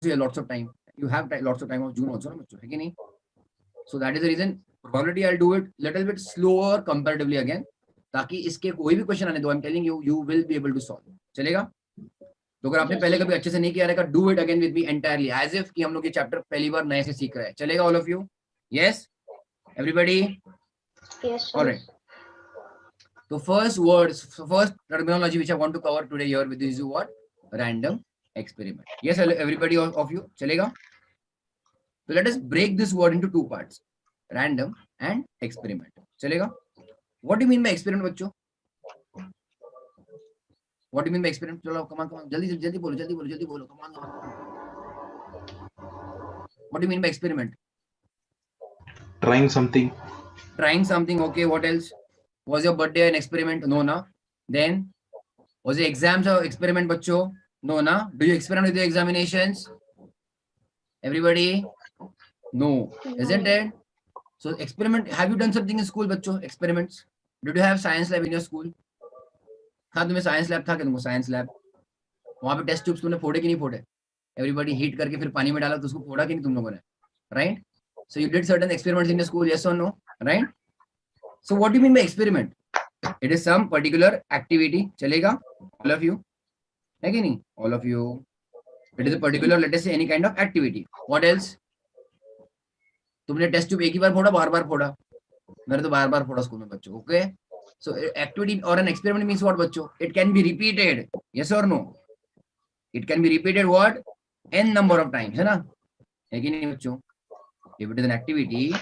you have lots of time. You have lots of time of June also, ना बच्चों, है कि नहीं? So that is the reason probability I'll do it little bit slower comparatively again, ताकि इसके कोई भी क्वेश्चन आने दो, I'm telling you, you will be able to solve. चलेगा? तो अगर आपने पहले कभी अच्छे से नहीं किया रहेगा, do it again with me entirely, as if कि हम लोग ये चैप्टर पहली बार नए से सीख रहे हैं. चलेगा all of you? Yes? Everybody? Yes, sir. All right. So first words, first terminology which I want to cover today here with this is what? Random experiment. Yes, everybody of you? Chalega? So let us break this word into two parts. Random and experiment. Chalega? What do you mean by experiment, bachcho? What do you mean by experiment? Chalo, come on. Jaldi bolo. Come on. What do you mean by experiment? Trying something. Trying something, okay. What else? Was your birthday an experiment? No, na. Then, was your exams an experiment, bachcho? No, na. Do you experiment with your examinations? Everybody? No. Isn't it? So experiment, have you done something in school, bachcho? Experiments? Did you have science lab in your school? हाँ, तुम्हें science lab था क्या? तुमको science lab? वहाँ पे test tubes तुमने फोड़े कि नहीं फोड़े? Everybody हीट करके फिर पानी में डाला तो उसको फोड़ा कि नहीं तुम लोगों ने? Right? So you did certain experiments in your school, yes or no? Right? So what do you mean by experiment? It is some particular activity. चलेगा? All of you? है कि नहीं? All of you? It is a particular, let us say, any kind of activity. What else? तुमने test tube एक ही बार फोड़ा, बार-बार फोड़ा? मैंने तो बार-बार फोड़ा स्कूल में बच्चों. Okay? So activity or an experiment means what, bachcho? It can be repeated. Yes or no? It can be repeated what? N number of times, है ना? है कि नहीं बच्चों? If it is an activity,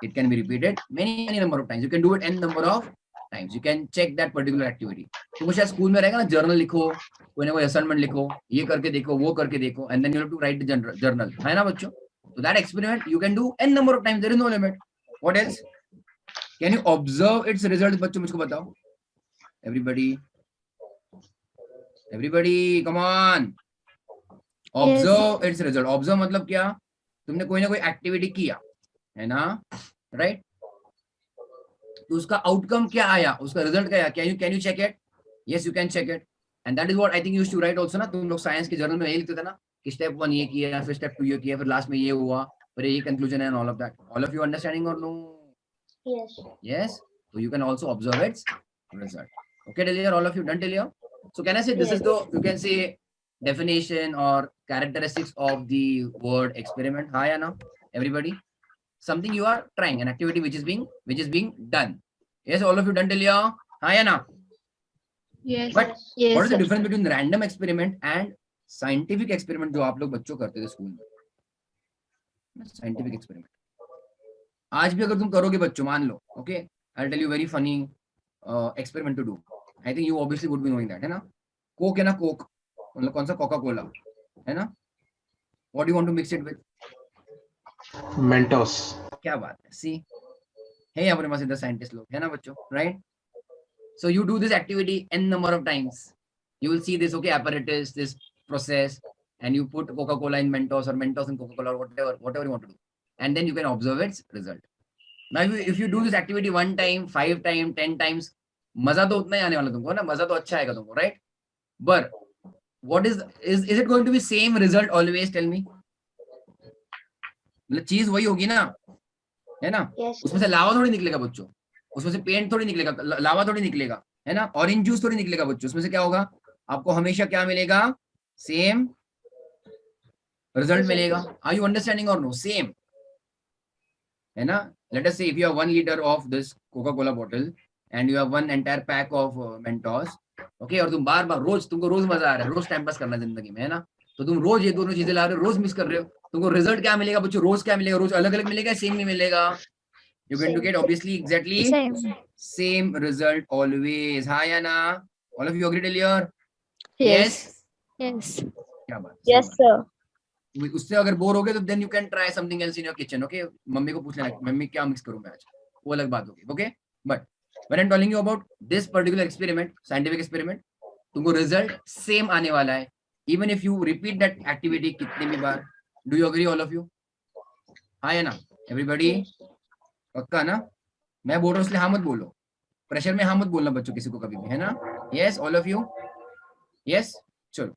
it can be repeated many number of times. You can do it N number of times. You can check that particular activity. तो कुछ school में रहेगा ना, जर्नल लिखो, कोई ना कोई असाइनमेंट लिखो, ये करके देखो, वो करके देखो, and then you have to write the journal. है ना बच्चों? So that experiment you can do N number of times. There is no limit. What else? Can you observe its result? बच्चों मुझको बताओ. Everybody, come on. Observe its result. Observe मतलब क्या? तुमने कोई ना कोई एक्टिविटी किया, है ना? Right? तो उसका आउटकम क्या आया? उसका रिजल्ट क्या आया? Can you check it? Yes, you can check it. And that is what I think you used to write also ना. तुम लोग साइंस के जर्नल में यही लिखते थे ना कि स्टेप 1 ये किया, फिर स्टेप 2 ये किया, फिर लास्ट में ये हुआ, फिर ये कंक्लूजन है and all of that. All of you understanding or no? Yes. Yes. So you can also observe its result. Okay, till here, all of you done till here? So can I say this is the, you can say, definition or characteristics of the word experiment? Hi, Anna, everybody. Something you are trying, an activity which is being done. Yes, all of you done till here? Hi, Anna. Yes. But Yes, what is the sir. difference between random experiment and scientific experiment जो आप लोग बच्चों करते थे school में? Scientific experiment. आज भी अगर तुम करोगे बच्चों, मान लो, okay, I'll tell you very funny experiment to do. I think you obviously would be knowing that, है ना? Coke है ना, Coke, मतलब कौन सा कोका कोला, है ना? What do you want to mix it with? Mentos. क्या बात है? See, है हमारे पास इधर साइंटिस्ट लोग, है ना बच्चों? Right? So you do this activity n number of times. You will see this, okay, apparatus, this process, and you put Coca-Cola in Mentos or Mentos in Coca-Cola or whatever you want to do, and then you can observe its result. Now, if you do this activity 1 time, 5 times, 10 times, मजा तो उतना ही आने वाला तुमको ना, मजा तो अच्छा आएगा तुमको, right? But what is it going to be same result always? Tell me. मतलब चीज वही होगी ना, है ना? Yes. उसमें से लावा थोड़ी निकलेगा बच्चों, उसमें से पेंट थोड़ी निकलेगा, लावा थोड़ी निकलेगा, है ना? ऑरेंज जूस थोड़ी निकलेगा बच्चों. उसमें से क्या होगा? आपको हमेशा क्या मिलेगा? सेम रिजल्ट मिलेगा. आर यू अंडरस्टैंडिंग और नो? सेम, है ना? Let us say if you have 1 liter of this Coca-Cola bottle and you have one entire pack of Mentos, okay, और तुम बार बार रोज, तुमको रोज मजा आ रहा है, रोज टाइम पास करना जिंदगी में, है ना? तो तुम रोज ये दोनों चीजें ला रहे हो, रोज मिक्स कर रहे हो, तुमको रिजल्ट क्या मिलेगा बच्चों? रोज क्या मिलेगा? रोज अलग अलग मिलेगा, सेम नहीं मिलेगा? You're going to get obviously exactly same result always. Hi Anna, all of you agree till here? Yes. क्या बात? Yes, sir. उससे अगर बोर हो गए तो then you can try something else in your kitchen, okay? Mummy को पूछ लेना, मम्मी क्या मिक्स करूं मैं आज, वो अलग बात होगी, okay? But when I'm telling you about this particular experiment, scientific experiment, तुमको रिजल्ट सेम आने वाला है, even if you repeat that activity कितने भी बार. Do you agree all of you? हाँ है ना everybody? पक्का ना? मैं बोल रहा हूँ इसलिए हाँ मत बोलो, प्रेशर में हाँ मत बोलना बच्चों किसी को कभी भी, है ना? Yes, all of you? Yes, चलो.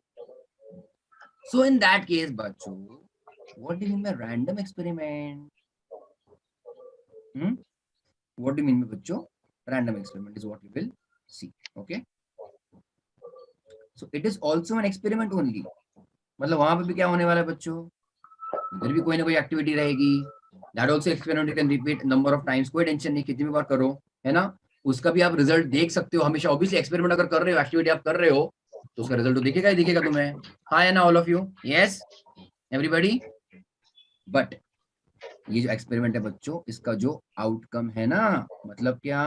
So in that case, बच्चों, what do you mean by random experiment? What do you mean by बच्चों? Random experiment is what we will see. Okay. So it is also an experiment only. मतलब वहां पे भी क्या होने वाला है बच्चों? उधर भी कोई ना कोई एक्टिविटी रहेगी. That also experiment you can repeat number of times. कोई टेंशन नहीं, कितनी भी बार करो, है ना? उसका भी आप रिजल्ट देख सकते हो हमेशा. ऑब्वियसली एक्सपेरिमेंट अगर कर रहे हो, एक्टिविटी आप कर रहे हो, तो उसका रिजल्ट तो दिखेगा ही दिखेगा तुम्हें. हाँ है ना all of you? Yes everybody. But ये जो एक्सपेरिमेंट है बच्चों, इसका जो आउटकम है ना, मतलब क्या?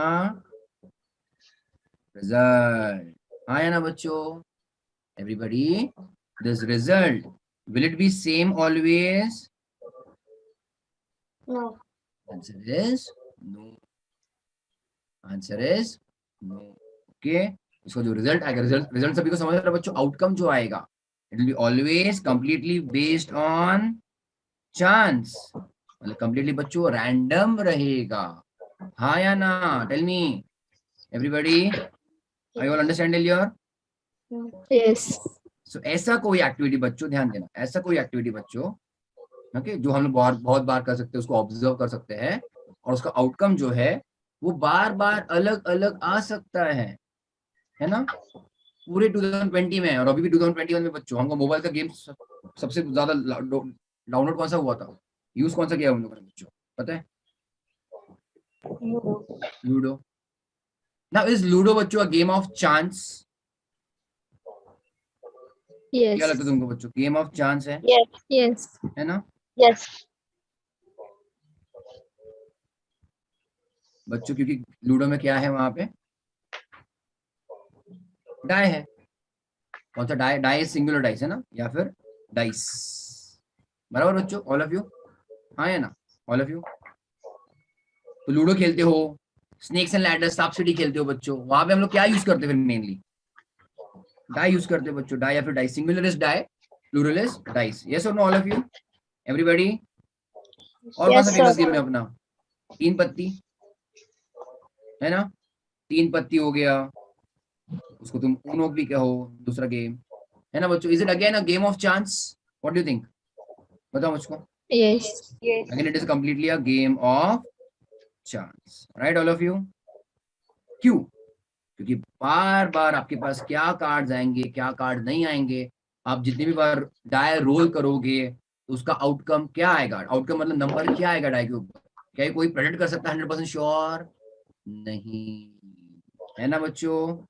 रिजल्ट. हाँ है ना बच्चों? Everybody, this result, will it be same always? No. Answer is no. Answer is no. Okay. इसको जो रिजल्ट आएगा, रिजल्ट सभी को समझ रहा है बच्चों? आउटकम जो आएगा, it will be always completely based on chance. मतलब कंप्लीटली बच्चों रैंडम रहेगा. हाँ या ना? Tell me everybody, I will understand your. Yes. So ऐसा कोई एक्टिविटी बच्चों, ध्यान देना, ऐसा कोई एक्टिविटी बच्चों, ओके, जो हम लोग बहुत बार कर सकते हैं, उसको ऑब्जर्व कर सकते हैं, और उसका आउटकम जो है वो बार बार अलग अलग आ सकता है ना? पूरे 2020 में और अभी भी 2021 में बच्चों, हमको मोबाइल का गेम सबसे ज्यादा डाउनलोड कौन सा हुआ था, यूज कौन सा किया हम लोगों ने बच्चों, पता है? लूडो. नाउ इज लूडो बच्चों a game of chance? Yes. क्या लगता है तुमको बच्चों? गेम ऑफ चांस है, Yes. है ना Yes. बच्चों? क्योंकि लूडो में क्या है, वहां पे डाई है. कौन सा डाई? डाई सिंगुलर डाइस है ना, या फिर डाइस. बराबर बच्चों, ऑल ऑफ यू? हाँ है ना ऑल ऑफ यू? तो लूडो खेलते हो, स्नेक्स एंड लैडर, सांप सीढ़ी खेलते हो बच्चों, वहां पे हम लोग क्या यूज करते हैं? फिर मेनली डाई यूज करते हो बच्चों. डाई या फिर dice. Singular is die, plural is dice. Yes और no all of you? Everybody. और कौन Yes, सा फेमस sir. गेम है अपना? तीन पत्ती, है ना? तीन पत्ती हो गया, उसको तुम ऊनो भी कहो, दूसरा गेम, है ना बच्चों? Is it again a game of chance? What do you think? बताओ मुझको. Yes. Yes. Again it is completely a game of chance. Right all of you? क्यों? क्योंकि बार बार आपके पास क्या कार्ड्स आएंगे, क्या कार्ड नहीं आएंगे, आप जितनी भी बार डाई रोल करोगे, तो उसका आउटकम क्या आएगा? आउटकम मतलब नंबर क्या आएगा डाई के ऊपर? क्या ये कोई प्रेडिक्ट कर सकता है 100% श्योर? नहीं, है ना बच्चों?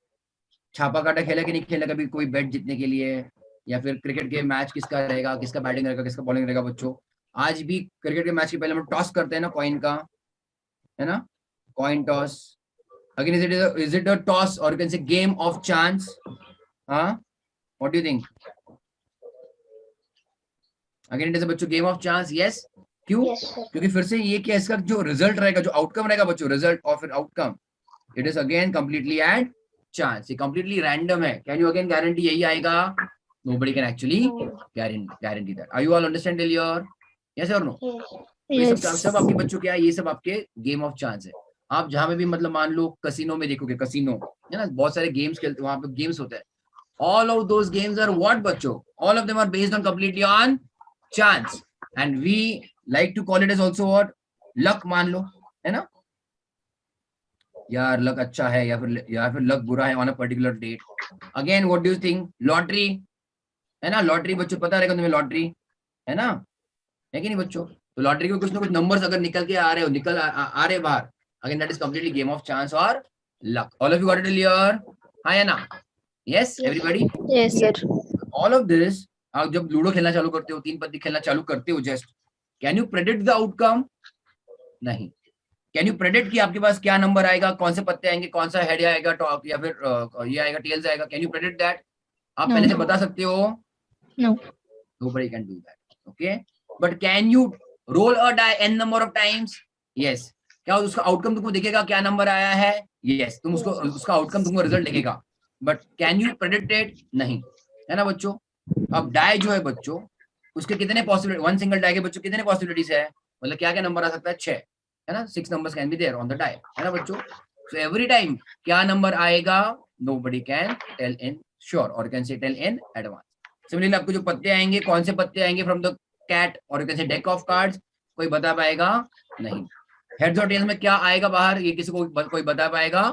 छापा काटा खेला कि नहीं खेला कभी कोई बेट जीतने के लिए? या फिर क्रिकेट के मैच किसका रहेगा, किसका बैटिंग रहेगा, किसका बॉलिंग रहेगा बच्चों? आज भी क्रिकेट के मैच के पहले हम टॉस करते हैं ना, कॉइन का, है ना? Coin toss. Again, is it a toss or you can say game of chance? Huh? What do you think? Again, it is a बच्चों game of chance. Yes. क्यों? Yes, sir. क्योंकि फिर से ये क्या, इसका जो रिजल्ट रहेगा, जो आउटकम रहेगा बच्चों, रिजल्ट और फिर outcome, it is again completely eight chance. ये कंप्लीटली रैंडम है. कैन यू अगेन गारंटी यही आएगा? Nobody can actually guarantee that. Are you all understand till your? Yes or no? Yes. तो ये Yes. सब आपके बच्चों क्या है? ये सब आपके गेम ऑफ चांस है. आप जहां पे भी मतलब मान लो कसिनो में देखोगे, कसिनो है ना, बहुत सारे गेम्स खेलते, वहां पे गेम्स होते हैं. All of those games are what बच्चों? All of them are based on completely on chance. And we like to call it as also what? Luck. मान लो, है ना यार, लक अच्छा है या फिर लक बुरा है on a particular date. Again what do you think? Lottery, है ना? लॉटरी बच्चों पता रहेगा तुम्हें, लॉटरी, है ना? है कि नहीं बच्चों? तो लॉटरी के कुछ ना कुछ नंबर्स अगर निकल के आ रहे हो, निकल आ रहे बाहर, again that is completely game of chance और luck. All of you got it clear? हाँ या ना? Yes everybody? Yes, sir. All of this. आप जब लूडो खेलना चालू करते हो, तीन पत्ती खेलना चालू करते हो, just can you predict the outcome? नहीं. कैन यू प्रेडिक्ट कि आपके पास क्या नंबर आएगा, कौन से पत्ते आएंगे, कौन सा हेड आएगा, टॉप या फिर ये आएगा, टेल्स आएगा? Can you predict that? आप No. पहले से बता सकते हो? No. Nobody can do that. Okay, but can you roll a die n number of times? Yes. क्या उसका आउटकम तुमको दिखेगा, क्या नंबर आया है? Yes. तुम उसको, उसका आउटकम तुमको रिजल्ट दिखेगा. But can you predict it? नहीं, है ना बच्चों? अब डाई जो है बच्चों, उसके कितने पॉसिबिलिटी, वन सिंगल डाई के बच्चों कितने पॉसिबिलिटीज है? मतलब क्या क्या नंबर आ सकता है? 6, है ना? 6 numbers can be there on the die, है ना बच्चों? सो एवरी टाइम क्या नंबर आएगा, nobody can tell in sure or can say tell in advance. Similarly आपको जो पत्ते आएंगे, कौन से पत्ते आएंगे फ्रॉम द कैट और यू कैन से डेक ऑफ कार्ड्स, कोई बता पाएगा नहीं। हेड्स और टेल्स में क्या आएगा बाहर, ये किसी को कोई बता पाएगा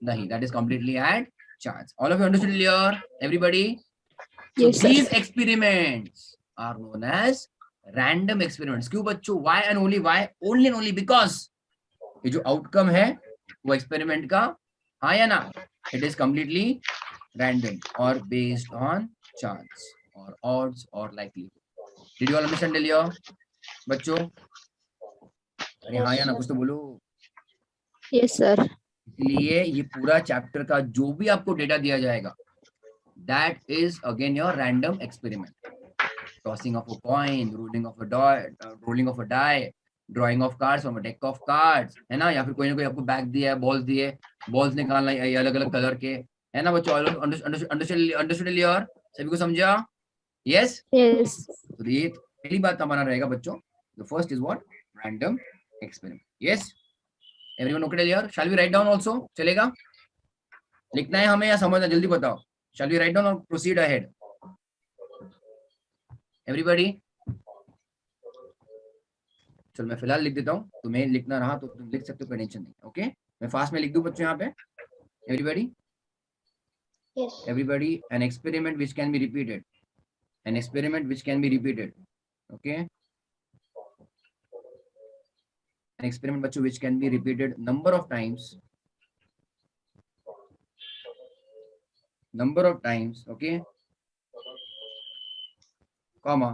नहीं। That is completely eight chance. All of you understood clear everybody? So Yes, sir. these experiments are known as random experiments. क्यों बच्चों? Why and only why? Only and only because ये जो outcome है वो experiment का, हाँ या ना, it is completely random or based on chance or odds or likelihood. Did you all understand till here? बच्चों अरे हाँ या ना, कुछ तो बोलो। Yes, sir. इसलिए ये पूरा चैप्टर का जो भी आपको डेटा दिया जाएगा, that is again your random experiment. Tossing of a coin, rolling of a die, drawing of cards from a deck of cards, है ना, या फिर कोई ना कोई आपको बैग दिया है, बॉल्स दिए, बॉल्स निकालना है अलग अलग कलर के, है ना बच्चों? Understood clear? सभी को समझा? यस? Yes. तो ये पहली बात हमारा रहेगा बच्चों, the first is what? Random experiment. Yes everyone okay clear? Shall we write down also? चलेगा? लिखना है हमें या समझना? जल्दी बताओ। शैल वी राइट डाउन और प्रोसीड अहेड? एवरीबॉडी चलो मैं फिलहाल लिख देता हूँ, तुम्हें लिखना रहा तो तुम लिख सकते हो, कोई टेंशन नहीं। ओके मैं फास्ट में लिख दूं बच्चों यहाँ पे? Everybody Yes. Everybody an experiment which can be repeated, an experiment which can be repeated, okay, an experiment बच्चों which can be repeated number of times, okay, comma,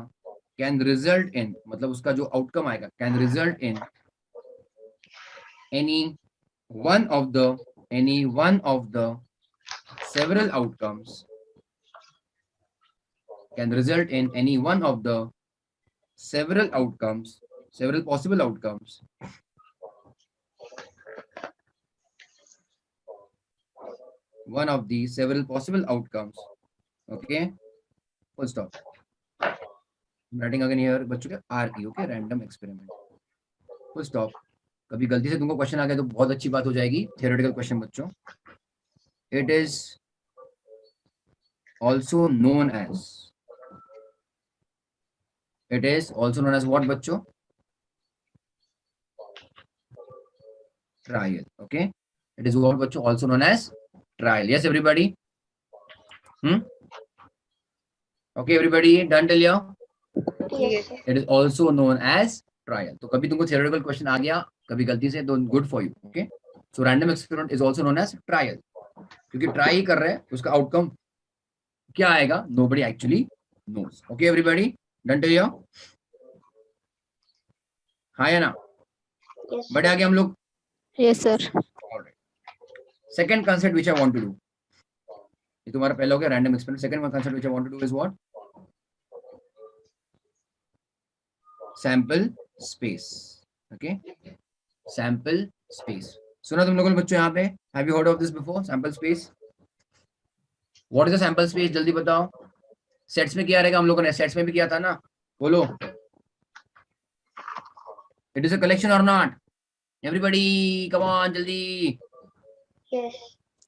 can result in, मतलब उसका जो outcome आएगा can result in any one of the several outcomes, can result in any one of the several possible outcomes one of the several possible outcomes, okay, full stop. I'm writing again here बच्चों के RE, okay, random experiment, full stop. कभी गलती से तुमको question आ गया तो बहुत अच्छी बात हो जाएगी, theoretical question बच्चों. It is also known as what बच्चों? Trial, okay, it is what बच्चों? Also known as trial. Yes everybody? Okay everybody done till here? Yes, sir. It is also known as trial. तो कभी तुमको theoretical question आ गया कभी गलती से तो good for you, okay. So random experiment is also known as trial, क्योंकि try ही कर रहे हैं, उसका outcome क्या आएगा nobody actually knows. Okay everybody done till here? हाँ या ना? Yes. बढ़े आगे हम लोग? Yes, sir. Second concept which I want to do, ये तुम्हारा पहला हो गया random experiment. Second concept which I want to do is what? Sample space, okay, sample space. सुना तुम लोगों ने बच्चों यहाँ पे? Have you heard of this before? Sample space. What is the sample space? जल्दी बताओ. Sets में किया रहेगा हम लोगों ने, sets में भी किया था ना, बोलो. It is a collection or not? Everybody, come on, जल्दी. Yes.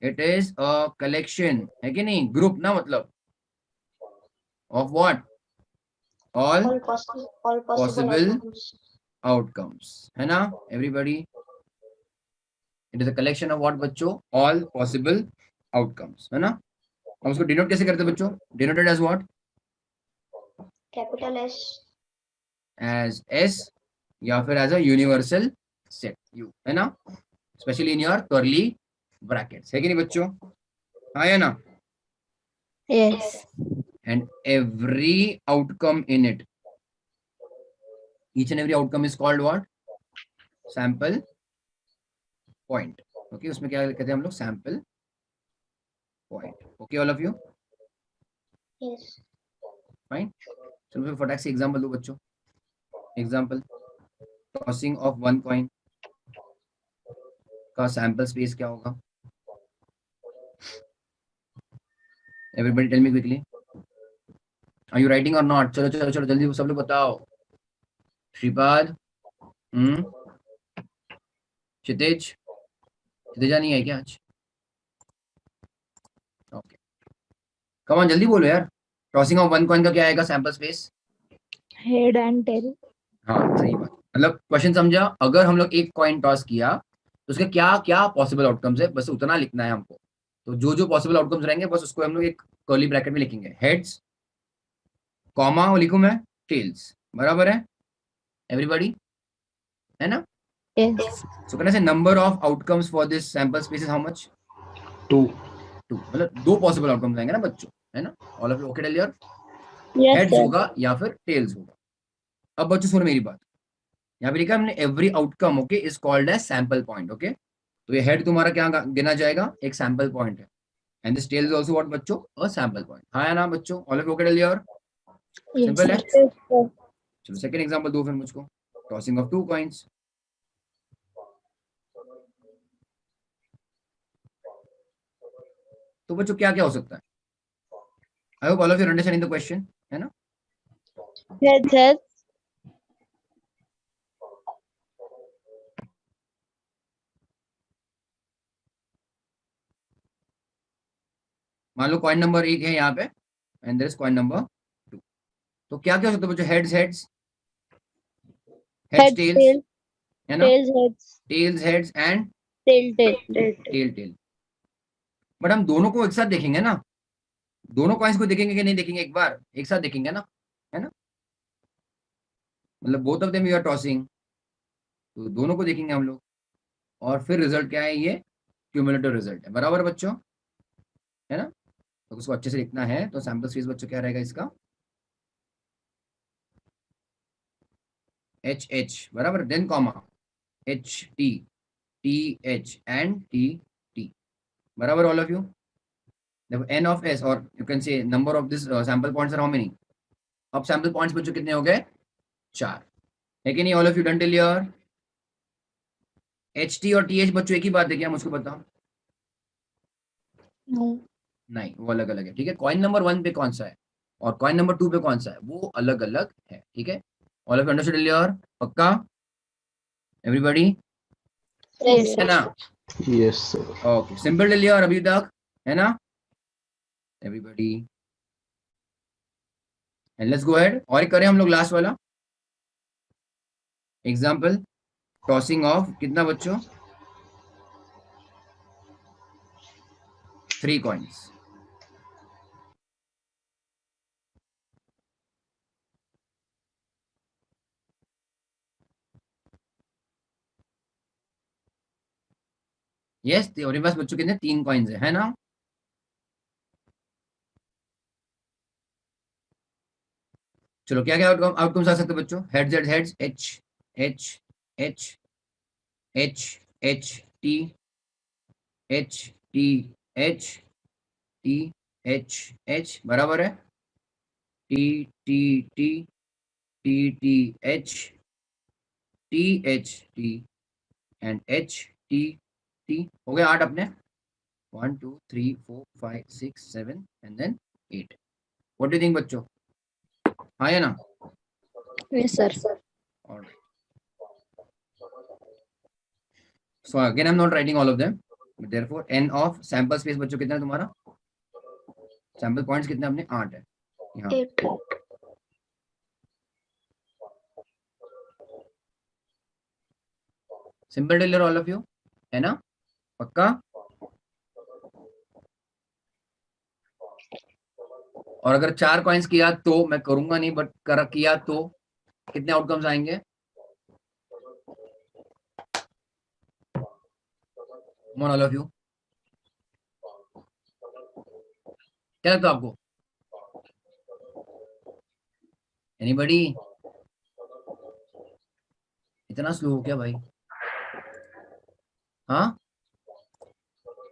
It is a collection, है कि नहीं? Group ना मतलब of what? All possible outcomes, है ना? Everybody. It is a collection of what बच्चों? All possible outcomes, है ना? हम उसको denote कैसे करते हैं बच्चों? Denoted as what? Capital S. As S या फिर as a universal set U, है ना? Especially in your curly brackets, है कि नहीं बच्चों? हाँ या ना? Yes. And every outcome in it, each and every outcome is called what? Sample point. Okay, उसमें क्या कहते हैं हम लोग? Sample point. Okay, all of you? Yes. Fine. चलो फिर फटाक से एग्जाम्पल दो बच्चों. Example, tossing of one coin का सैंपल स्पेस क्या होगा? Everybody tell me quickly. Are you writing और नॉट? चलो चलो चलो जल्दी सब लोग बताओ. श्रीपाद, क्षितिजा नहीं है क्या आज? ओके कम ऑन जल्दी बोलो यार. टॉसिंग ऑफ वन कॉइन का क्या आएगा sample space? Head and tail. हाँ सही बात, मतलब क्वेश्चन समझा, अगर हम लोग एक कॉइन टॉस किया तो उसके क्या क्या पॉसिबल आउटकम्स है, बस उतना लिखना है हमको। तो जो जो पॉसिबल आउटकम्स रहेंगे बस उसको हम लोग एक कर्ली ब्रैकेट में लिखेंगे, हेड्स कॉमा वो लिखूं मैं टेल्स, बराबर है एवरीबॉडी, है ना? Yes. सो कहना से number of outcomes for this sample space is how much? 2. 2, मतलब दो पॉसिबल आउटकम्स आएंगे ना बच्चों, है ना? All of you okay tell your Yes, heads sir. होगा या फिर टेल्स होगा। अब बच्चों सुनो मेरी बात, यहाँ पे लिखा है हमने every outcome okay is called as sample point, okay? तो ये हेड तुम्हारा क्या गिना जाएगा, एक सैंपल पॉइंट है, and this tail is also what बच्चों, अ सैंपल पॉइंट। हाँ या ना बच्चों, all of you okay tell your? Yes, simple है। sir. Yes, sir. चलो सेकंड एग्जांपल दो फिर मुझको, टॉसिंग ऑफ टू कॉइंस। तो बच्चों क्या क्या हो सकता है? I hope all of you understanding the question, है ना? Heads, heads. मान लो कॉइन नंबर 1 है यहाँ पे and there is coin number 2, तो क्या क्या हो सकता है बच्चों? Heads heads, heads Heads, tails, tail. है ना? Tails, heads. Tails heads and Tail, tail. Tail, tail. Tail tail. But हम दोनों को एक साथ देखेंगे ना, दोनों कॉइन्स को देखेंगे कि नहीं देखेंगे, एक बार एक साथ देखेंगे ना, है ना? मतलब both of them you are tossing, तो दोनों को देखेंगे हम लोग, और फिर रिजल्ट क्या है, ये क्यूमुलेटिव रिजल्ट है, बराबर बच्चों, है ना? तो उसको अच्छे से लिखना है, तो सैंपल स्पेस बच्चों क्या रहेगा इसका, एच एच, बराबर, then comma H T, T H and T T, बराबर ऑल ऑफ यू। देखो n ऑफ s और you can say number of this sample points are how many? अब सैंपल पॉइंट्स बच्चों कितने हो गए? 4, है कि नहीं? All of you done till your? H T और टी एच बच्चों एक ही बात है क्या, मुझको बताओ? No. नहीं, वो अलग अलग है, ठीक है? कॉइन नंबर 1 पे कौन सा है और कॉइन नंबर 2 पे कौन सा है, वो अलग अलग है, ठीक है? All of you understood your? पक्का एवरीबॉडी, Yes, है sir. ना? Yes, sir. Okay, simple till your अभी तक, है ना everybody? And let's go ahead, और एक करें हम लोग लास्ट वाला एग्जांपल, टॉसिंग ऑफ कितना बच्चों? 3 कॉइन्स। यस, हमारे पास बच्चों कितने 3 कॉइन्स है ना? चलो क्या क्या आउटकम्स आ सकते हैं बच्चों? Heads heads heads, H H H H H T H T H T H H, बराबर है, T T T T T H T H T and H T T. हो गए 8 अपने, 1 2 3 4 5 6 7 and then 8। What do you think बच्चों, हाँ या ना? Yes, sir. Alright. So again, I'm not writing all of them. But therefore, n of sample space बच्चों कितना है तुम्हारा? सैंपल पॉइंट्स कितने अपने? 8 है यहाँ। 8. Simple teller all of you, है ना? पक्का? और अगर 4 कॉइन्स किया तो, मैं करूंगा नहीं बट कर किया तो कितने आउटकम्स आएंगे? ऑल ऑफ यू, क्या लगता है आपको? एनीबॉडी? इतना स्लो हो क्या भाई? हाँ,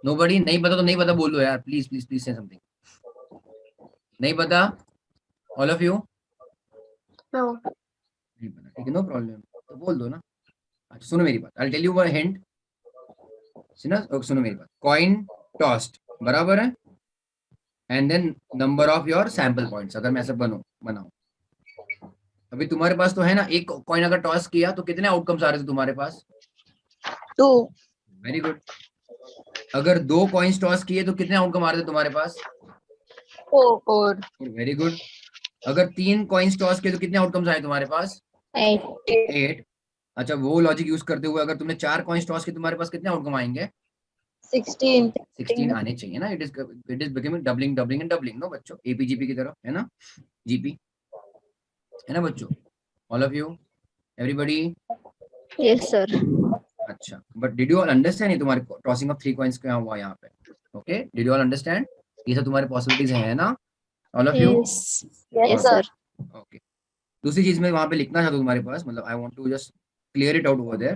नोबडी? नहीं पता तो नहीं पता बोल दो यार, प्लीज प्लीज प्लीज से समथिंग। नहीं पता ऑल ऑफ यू? No. नहीं पता, ठीक है, नो प्रॉब्लम, तो बोल दो ना। अच्छा सुनो मेरी बात, I tell you one hint, सुनो मेरी बात, कॉइन टॉस्ड, बराबर है, and then number of your sample points, अगर मैं ऐसा बनाऊं, अभी तुम्हारे पास तो है ना, एक कॉइन अगर टॉस किया तो कितने आउटकम्स आ रहे थे तुम्हारे पास? 2. Very good. अगर 2 कॉइन्स टॉस किए तो कितने आउटकम आ रहे थे तुम्हारे पास? 4. Very good. अगर 3 कॉइन्स टॉस किए तो कितने आउटकम्स आए तुम्हारे पास? 8. 8। अच्छा, वो लॉजिक यूज करते हुए अगर तुमने 4 कॉइन्स टॉस किए तुम्हारे पास कितने आउटकम आएंगे? 16. 16 आने चाहिए ना। It is becoming doubling doubling and doubling, no बच्चों, एपीजीपी की तरह, है ना, जीपी, है ना बच्चों? All of you, everybody. Yes, sir. अच्छा, but did you all understand ये तुम्हारे टॉसिंग ऑफ 3 कॉइन्स क्या हुआ यहाँ पे? Okay, did you all understand? ये सब तुम्हारे पॉसिबिलिटीज है ना, all of you? Yes. Yes, Yes, sir. sir. Okay. दूसरी चीज मैं वहां पे लिखना चाहता हूँ तुम्हारे पास, मतलब I want to just clear it out over there,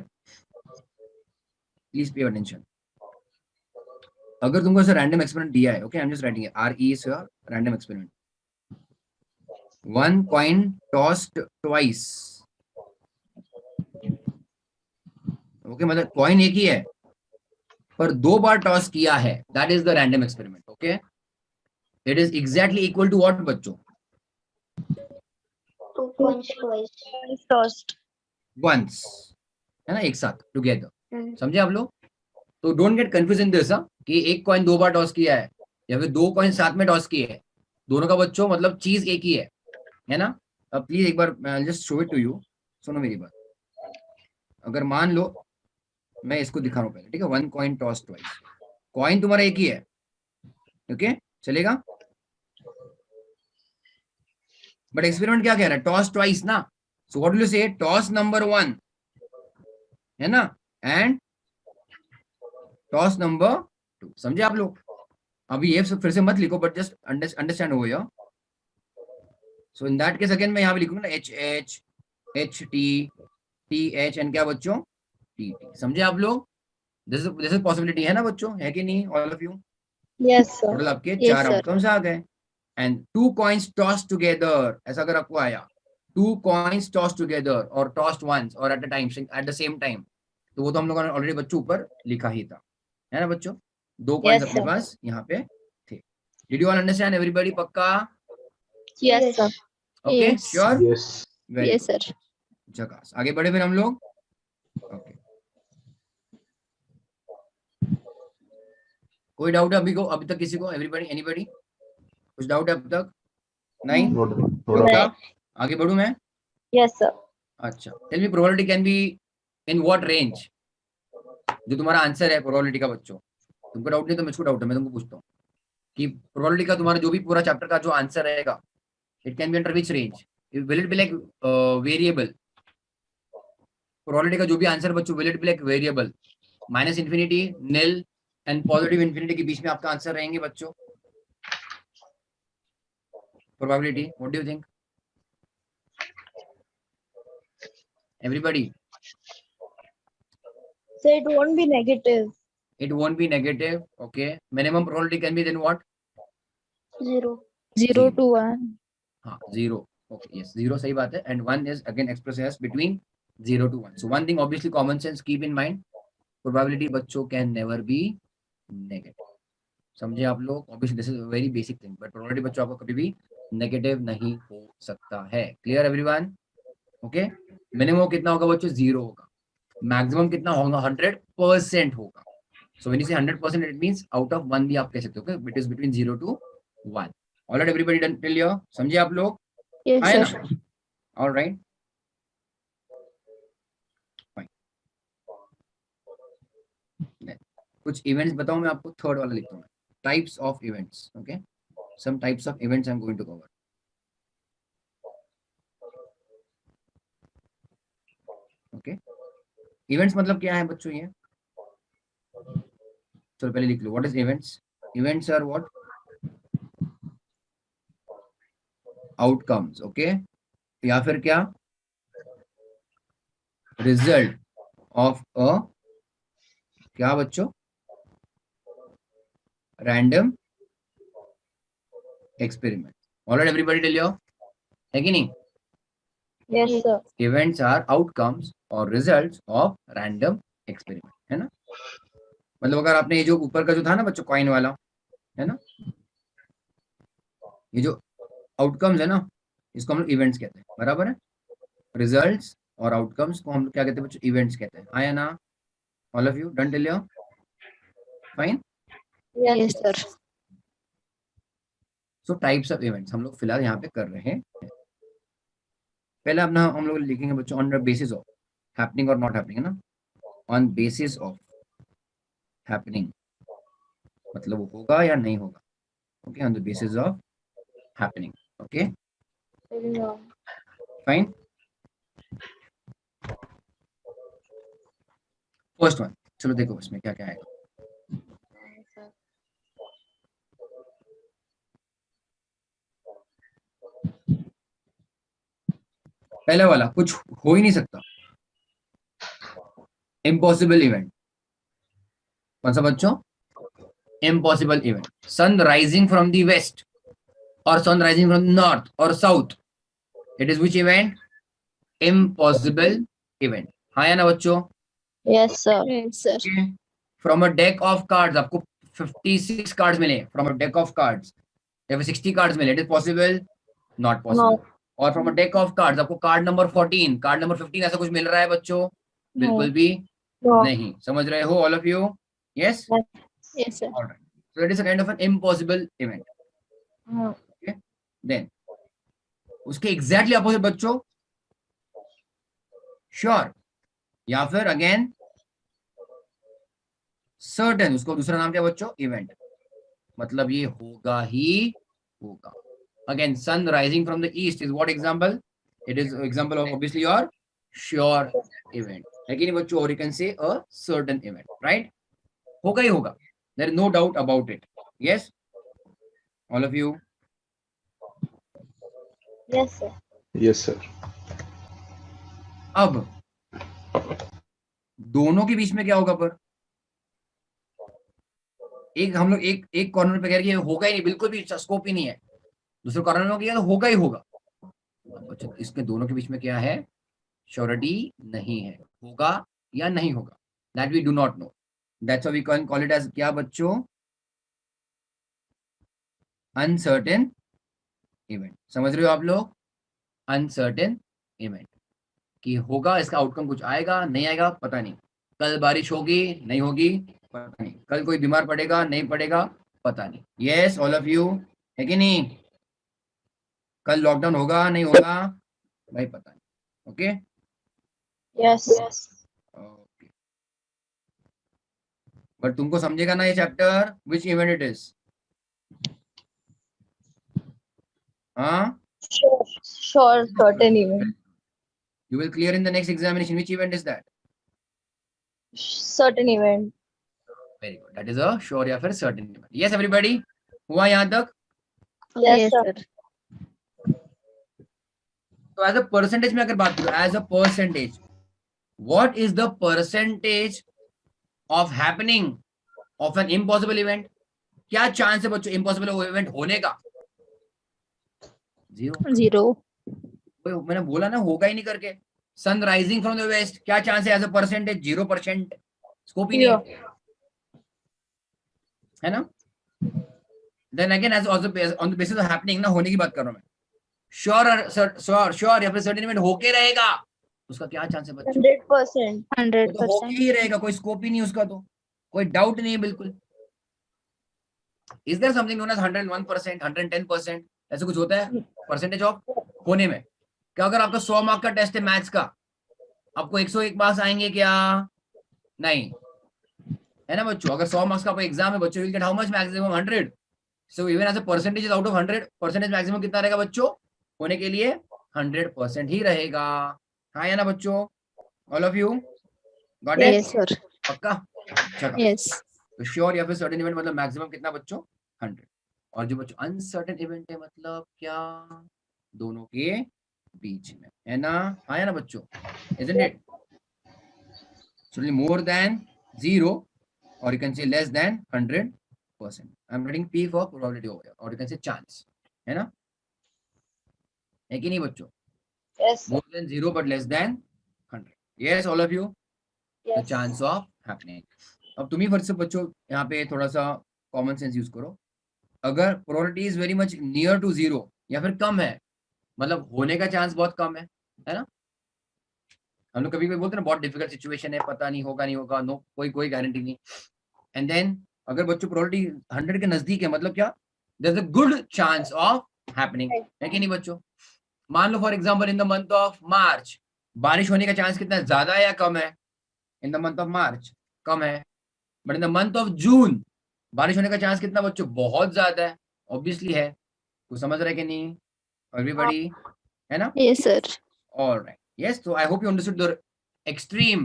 please pay attention. अगर तुमको ऐसा रैंडम एक्सपेरिमेंट दिया है, okay, I am just writing RE is random experiment, 1 coin tossed twice, okay, मतलब कॉइन एक ही है पर 2 बार टॉस किया है, that is the random experiment. Okay, it is exactly equal to what बच्चों? 2 coins tossed. वंस, है ना, एक साथ टुगेदर। समझे आप लोग? तो don't get confuse in this कि एक कॉइन 2 बार टॉस किया है या फिर 2 कॉइन साथ में टॉस किए हैं, दोनों का बच्चों मतलब चीज एक ही है ना। अब प्लीज एक बार just show it to you, सुनो मेरी बात। अगर मान लो मैं इसको दिखा रहा हूँ पहले, ठीक है, 1 coin tossed twice, कॉइन तुम्हारा एक ही है, ओके, चलेगा, बट एक्सपेरिमेंट क्या कह रहा है? टॉस ट्वाइस ना, सो व्हाट विल यू से? टॉस नंबर 1, है ना, एंड टॉस नंबर 2। समझे आप लोग? अभी ये सब फिर से मत लिखो, बट जस्ट अंडरस्टैंड हो गया। सो इन दैट केस अगेन मैं यहाँ पे लिखूंगा ना HH HT TH एंड क्या बच्चों? TT। समझे आप लोग? दिस इज पॉसिबिलिटी, है ना बच्चों, है कि नहीं all of you? Yes, sir. Total आपके Yes, 4 sir. आउटकम्स आ गए। एंड 2 coins tossed together, ऐसा अगर आपको आया 2 coins tossed together और tossed once और at a time, at the same time, तो वो तो हम लोगों ने ऑलरेडी बच्चों ऊपर लिखा ही था, है ना बच्चों? 2 कॉइन्स Yes, अपने sir. पास यहाँ पे थे। Did you all understand everybody? पक्का? Yes, sir. Okay, Yes. Sure, Yes. Very Yes, sir. झकास। आगे बढ़े फिर हम लोग। ओके, कोई डाउट है अभी तक किसी को? एवरीबॉडी, एनीबॉडी, कुछ डाउट है अब तक? नहीं? No doubt. No पक्का? doubt. आगे बढ़ूं मैं? Yes, sir. अच्छा, tell me probability can be in what range? जो तुम्हारा आंसर है प्रोबेबिलिटी का बच्चों, तुमको डाउट नहीं तो मुझको डाउट है, मैं तुमको पूछता हूँ कि प्रोबेबिलिटी का तुम्हारा जो भी पूरा चैप्टर का जो आंसर रहेगा, it can be under which range? Will it be like variable? Probability का जो भी आंसर बच्चों, will it be like variable, minus infinity, nil and positive infinity के बीच में आपका आंसर रहेंगे बच्चों? Probability, what do you think everybody? So it won't be negative. It won't be negative. Okay, minimum probability can be then what? 0. 0 to 1. हाँ, 0. Okay, yes, 0 सही बात है, and 1 is again expressed as between 0 to 1. So one thing obviously common sense keep in mind, probability बच्चों can never be negative. समझे आप लोग? Obviously this is a very basic thing, but probability बच्चों आपको कभी भी negative नहीं हो सकता है। Clear everyone? Okay, minimum कितना होगा बच्चों? 0 होगा। Maximum कितना होगा? 100% होगा। So when you say 100%, it means out of 1 भी आप कह सकते हो, okay? It is between 0 to 1. All right, everybody done till here? समझे आप लोग? Yes, है sir. ना? All right. Fine. कुछ इवेंट्स बताओ, मैं आपको थर्ड वाला लिखता हूँ। Types of events, okay, some types of events I am going to cover. Okay, events मतलब क्या है बच्चों? ये चलो पहले लिख लो, what is events? Events are what? Outcomes, okay, या फिर क्या? रिजल्ट ऑफ अ क्या बच्चों? Random experiment. Alright everybody tell your, है कि नहीं? Yes, sir. Events are outcomes और रिजल्ट्स ऑफ रैंडम एक्सपेरिमेंट, है ना। मतलब अगर आपने ये जो ऊपर का जो था ना बच्चों, कॉइन वाला, है ना, ये जो आउटकम्स है ना, इसको हम लोग इवेंट्स कहते हैं, बराबर है। रिजल्ट्स और आउटकम्स को हम लोग क्या कहते हैं बच्चों? इवेंट्स कहते हैं। हाँ या ना? All of you done till your? Fine. Yes, sir. So types of events हम लोग फिलहाल यहाँ पे कर रहे हैं। पहले अपना हम लोग लिखेंगे बच्चों on the basis of happening और नॉट हैपनिंग, है ना। ऑन बेसिस ऑफ हैपनिंग मतलब वो होगा या नहीं होगा। Okay, on the basis of happening. Okay fine. First one, चलो देखो इसमें क्या क्या आएगा। पहले वाला कुछ हो ही नहीं सकता, इम्पॉसिबल इवेंट। कौन सा बच्चों? Impossible event. Sun rising from the west और सन राइजिंग फ्रॉम नॉर्थ और south, it is which event? Impossible event. हाँ या ना बच्चों? Yes, sir. Yes, sir. From a deck of cards आपको 56 कार्ड्स मिले, from a deck of cards या फिर 60 कार्ड्स मिले, it is possible? Not possible. और from a deck of cards आपको कार्ड नंबर 14, कार्ड नंबर 15 ऐसा कुछ मिल रहा है बच्चों? बिल्कुल भी No. नहीं। समझ रहे हो all of you? Yes, Yes, sir. Alright. So it is a kind of an impossible event. No. Then उसके एग्जैक्टली अपोजिट बच्चों, श्योर या फिर अगेन सर्टेन। उसको दूसरा नाम क्या बच्चों? इवेंट। मतलब ये होगा ही होगा। Again sun rising from the east is what example? It is example of obviously your sure event, है कि नहीं बच्चों? और यू कैन से अ सर्टेन इवेंट, राइट? होगा ही होगा, there is no doubt about it. Yes, all of you? Yes, sir. Yes, sir. अब दोनों के बीच में क्या होगा? पर एक हम लोग एक कॉर्नर पे कह रहे हैं कि होगा ही नहीं, बिल्कुल भी स्कोप ही नहीं है। दूसरे कॉर्नर में किया तो होगा ही होगा। अच्छा, इसके दोनों के बीच में क्या है? श्योरिटी नहीं है, होगा या नहीं होगा, that we do not know. That's why we can call it as क्या बच्चों? Uncertain event. समझ रहे हो आप लोग? अनसर्टेन इवेंट कि होगा, इसका आउटकम कुछ आएगा नहीं आएगा पता नहीं। कल बारिश होगी नहीं होगी पता नहीं। कल कोई बीमार पड़ेगा नहीं पड़ेगा पता नहीं। यस, ऑल ऑफ यू, है कि नहीं? कल लॉकडाउन होगा नहीं होगा भाई पता नहीं। Okay Yes. ओके, बट तुमको समझेगा ना ये chapter which event it is? हाँ, Sure, certain event. you will clear in the next examination. Which event is that? Certain event. Very good, that is a sure या फिर certain event. Yes everybody, हुआ यहाँ तक? Yes, sir. तो as a percentage में अगर बात करूं, as a percentage, what is the percentage of happening of an impossible event? क्या चांस है बच्चों इम्पॉसिबल इवेंट होने का? 0। 0. मैंने बोला ना होगा ही नहीं करके। Sun rising from the west, क्या चांस है एज अ परसेंटेज? 0%, स्कोप ही नहीं है, है ना। Then again as on the basis of happening ना, होने की बात कर रहा हूं मैं। श्योर या फिर सर्टेन इवेंट होके रहेगा, उसका क्या चांस है बच्चों? 100%. वो तो होके 100%. ही रहेगा, कोई स्कोप ही नहीं उसका, तो कोई डाउट नहीं है बिल्कुल। Is there something known as 101%, 110%? ऐसे कुछ होता है परसेंटेज ऑफ होने में? क्या अगर आपका 100 मार्क का टेस्ट है मैथ्स का, आपको 101 मार्क्स आएंगे क्या? नहीं, है ना बच्चों? अगर 100 मार्क्स का आपका एग्जाम है बच्चों, will get how much? Maximum 100। So even as a percentage out of 100, percentage maximum कितना रहेगा बच्चों होने के लिए? 100% ही रहेगा। हाँ या ना बच्चों? All of you got it? Yes, sir. पक्का? चलो, Yes. तो श्योर या फिर सर्टेन इवेंट मतलब मैक्सिमम कितना बच्चों? 100। और जो बच्चों अनसर्टेन इवेंट है मतलब क्या? दोनों के बीच में, है ना? हाँ या ना बच्चों? Isn't it? So more than 0 or you can say less than 100%. I'm writing P for probability over here, or you can say chance, है ना? है कि नहीं बच्चों? Yes, sir. More than 0 but less than 100. Yes, all of you? The Yes. chance of happening. अब तुम ही first से बच्चों यहाँ पे थोड़ा सा कॉमन सेंस यूज करो। अगर probability is very much near to 0 या फिर कम है, मतलब होने का चांस बहुत कम है ना? हम लोग कभी कभी बोलते हैं ना बहुत डिफिकल्ट सिचुएशन है, पता नहीं होगा नहीं होगा, नो कोई गारंटी नहीं। एंड देन अगर बच्चों प्रोबेबिलिटी 100 के नजदीक है, मतलब क्या? there's a good chance of happening, है कि नहीं बच्चों? मान लो for example in the month of March बारिश होने का चांस कितना ज्यादा है या कम है? In the month of March कम है, but in the month of June बारिश होने का चांस कितना बच्चों? बहुत ज्यादा है, ऑब्वियसली है। कुछ समझ रहे कि नहीं एवरीबॉडी? है ना? Yes, sir. Alright. Yes, so I hope you understood the extreme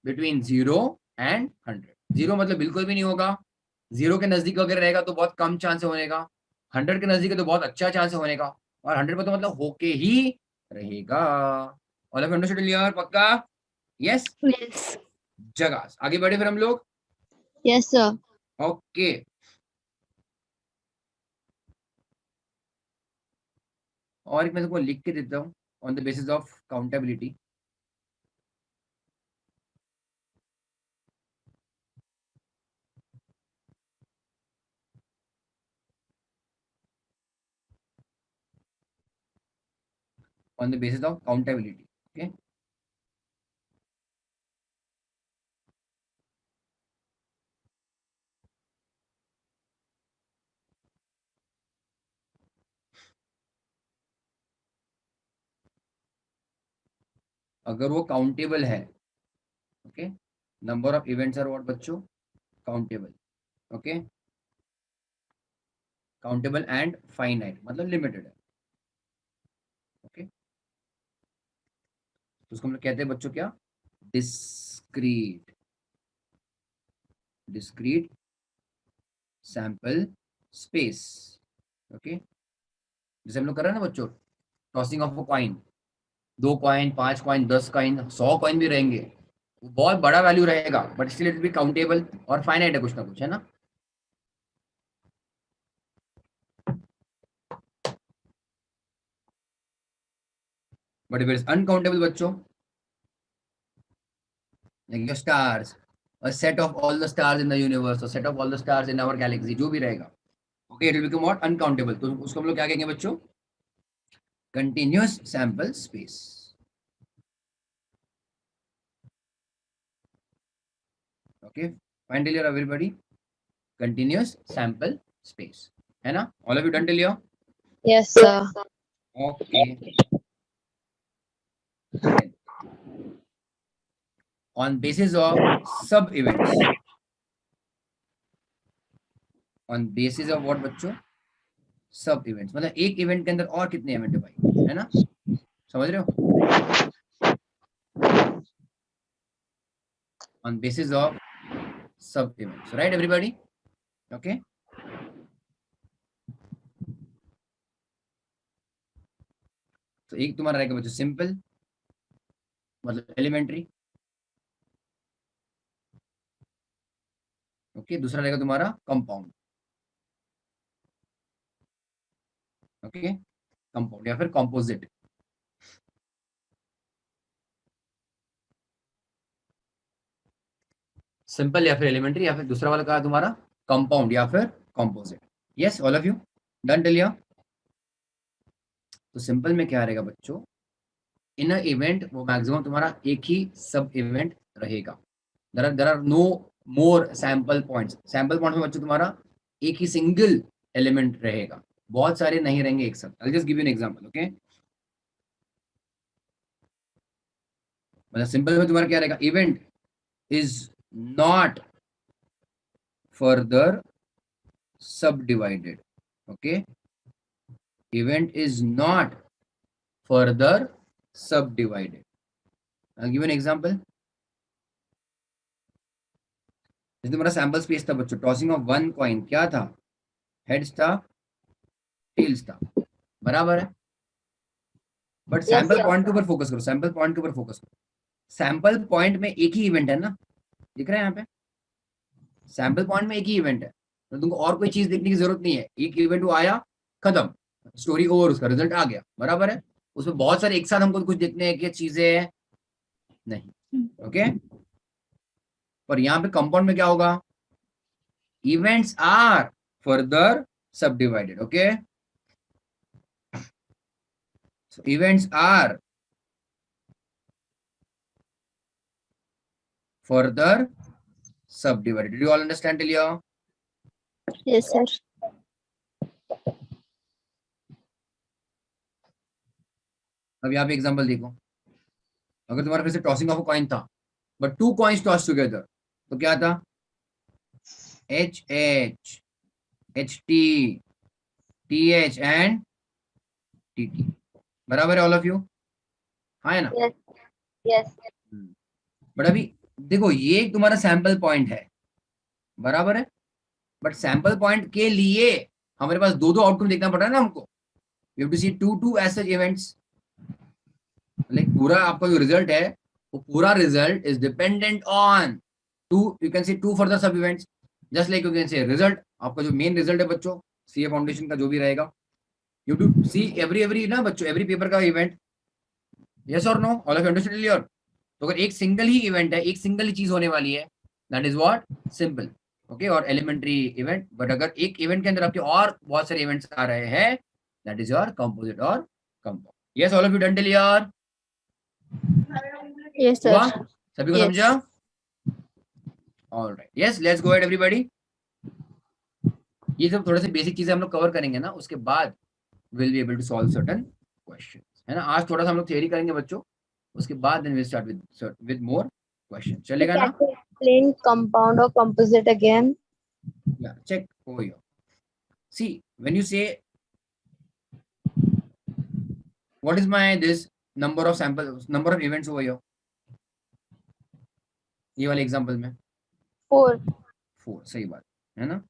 between 0 and 100. 0 मतलब बिल्कुल भी नहीं होगा, 0 के नजदीक अगर रहेगा तो बहुत कम चांस है होने का, 100 के नजदीक है तो बहुत अच्छा चांस है होने का, और 100 पर तो मतलब होके ही रहेगा। All of you understood clear? पक्का? Yes? Yes. जगास। आगे बढ़े फिर हम लोग। Yes, sir. ओके, और एक मैं तुमको लिख के देता हूँ on the basis of accountability. on the basis of countability. Okay. अगर वो काउंटेबल है, okay, number of events are what बच्चों? Countable. Okay, countable and finite मतलब लिमिटेड है। ओके, तो उसको हम लोग कहते हैं बच्चों क्या? Discrete, discrete sample space. Okay, जैसे हम लोग कर रहे हैं ना बच्चों, tossing of a coin, 2 coin, 5 coin, 10 coin, 100 coin भी रहेंगे, वो बहुत बड़ा वैल्यू रहेगा, but still it be countable और फाइनाइट है कुछ ना कुछ, है ना? But if it is uncountable बच्चों, like your stars, a set of all the stars in the universe, a set of all the stars in our galaxy, जो भी रहेगा, okay, it will become what? Uncountable। तो उसको हम लोग क्या कहेंगे बच्चों? Continuous sample space। Okay, fine till here everybody? Continuous sample space, है ना? All of you done till here? Yes, sir. Okay, on basis of sub events, on basis of what बच्चों? सब इवेंट्स, मतलब एक इवेंट के अंदर और कितने इवेंट है भाई, है ना? समझ रहे हो? on basis of sub events, right everybody? Okay, तो एक तुम्हारा रहेगा बच्चों सिंपल मतलब एलिमेंट्री। ओके, दूसरा रहेगा तुम्हारा कंपाउंड। ओके, कंपाउंड या फिर कॉम्पोजिट। सिंपल या फिर एलिमेंट्री, या फिर दूसरा वाला कहा तुम्हारा कंपाउंड या फिर composite. Yes, all of you done till here? तो सिंपल में क्या रहेगा बच्चों? इन अ इवेंट वो मैक्सिमम तुम्हारा एक ही सब इवेंट रहेगा। There are no more sample points. Sample point में बच्चों तुम्हारा एक ही सिंगल एलिमेंट रहेगा, बहुत सारे नहीं रहेंगे एक साथ। I just give you an example. Okay, मतलब सिंपल में तुम्हारा क्या रहेगा? Event is not further subdivided। okay, event is not further subdivided। I'll give you an example। जैसे तुम्हारा सैंपल स्पेस था बच्चों, टॉसिंग ऑफ वन कॉइन क्या था? हेड्स था, टेल्स था, बराबर है? But Yes, sample sir. Point के ऊपर फोकस करो, सैंपल पॉइंट के ऊपर फोकस करो। सैंपल पॉइंट में एक ही इवेंट है ना, दिख रहा है यहाँ पे? सैंपल पॉइंट में एक ही इवेंट है, तो तुमको और कोई चीज देखने की जरूरत नहीं है। एक इवेंट वो आया, खत्म, स्टोरी ओवर, उसका रिजल्ट आ गया, बराबर है? उसमें बहुत सारे एक साथ हमको कुछ देखने हैं कि चीजें नहीं। ओके, पर यहाँ पे कंपाउंड में क्या होगा? Events are further subdivided. Okay, so events are further subdivided। Did you all understand till here? Yes, sir. अब यहाँ पे एग्जांपल देखो, अगर तुम्हारा फिर से टॉसिंग ऑफ कॉइन था, but two coins toss together, तो क्या था? H H, H T, T H and T T, बराबर है ऑल ऑफ यू? हाँ है ना? Yes. Yes. बट अभी देखो ये तुम्हारा सैंपल पॉइंट है, बराबर है, बट सैंपल पॉइंट के लिए हमारे पास दो दो आउटकम देखना पड़ रहा है ना हमको। You have to see two as such events, like पूरा आपका जो रिजल्ट है वो पूरा result is dependent on two, you can see two further sub events, just like you can say result, आपका जो मेन रिजल्ट है बच्चों सीए फाउंडेशन का जो भी रहेगा, यू टू सी एवरी ना बच्चों, एवरी पेपर का इवेंट, यस और no, all of you understand clear? तो अगर एक सिंगल ही इवेंट है, एक सिंगल ही चीज होने वाली है, that is what simple, okay, और एलिमेंट्री इवेंट। बट अगर एक इवेंट के अंदर आपके और बहुत सारे इवेंट्स आ रहे हैं, दैट इज योर कंपोजिट और compound. Yes all of you done till यार? Yes, sir. हुआ? सभी को Yes. समझा? Alright, yes, let's go ahead everybody. ये सब थोड़े से बेसिक चीजें हम लोग कवर करेंगे ना, उसके बाद will be able to solve certain question, है ना? आज थोड़ा सा हम लोग थियरी करेंगे बच्चों, उसके बाद then will start with more question, चलेगा ना? Can you explain compound or composite again? Yeah, check over here. See, when you say what is my this number of samples, number of events over here, ये वाले example में 4. 4, सही बात है ना?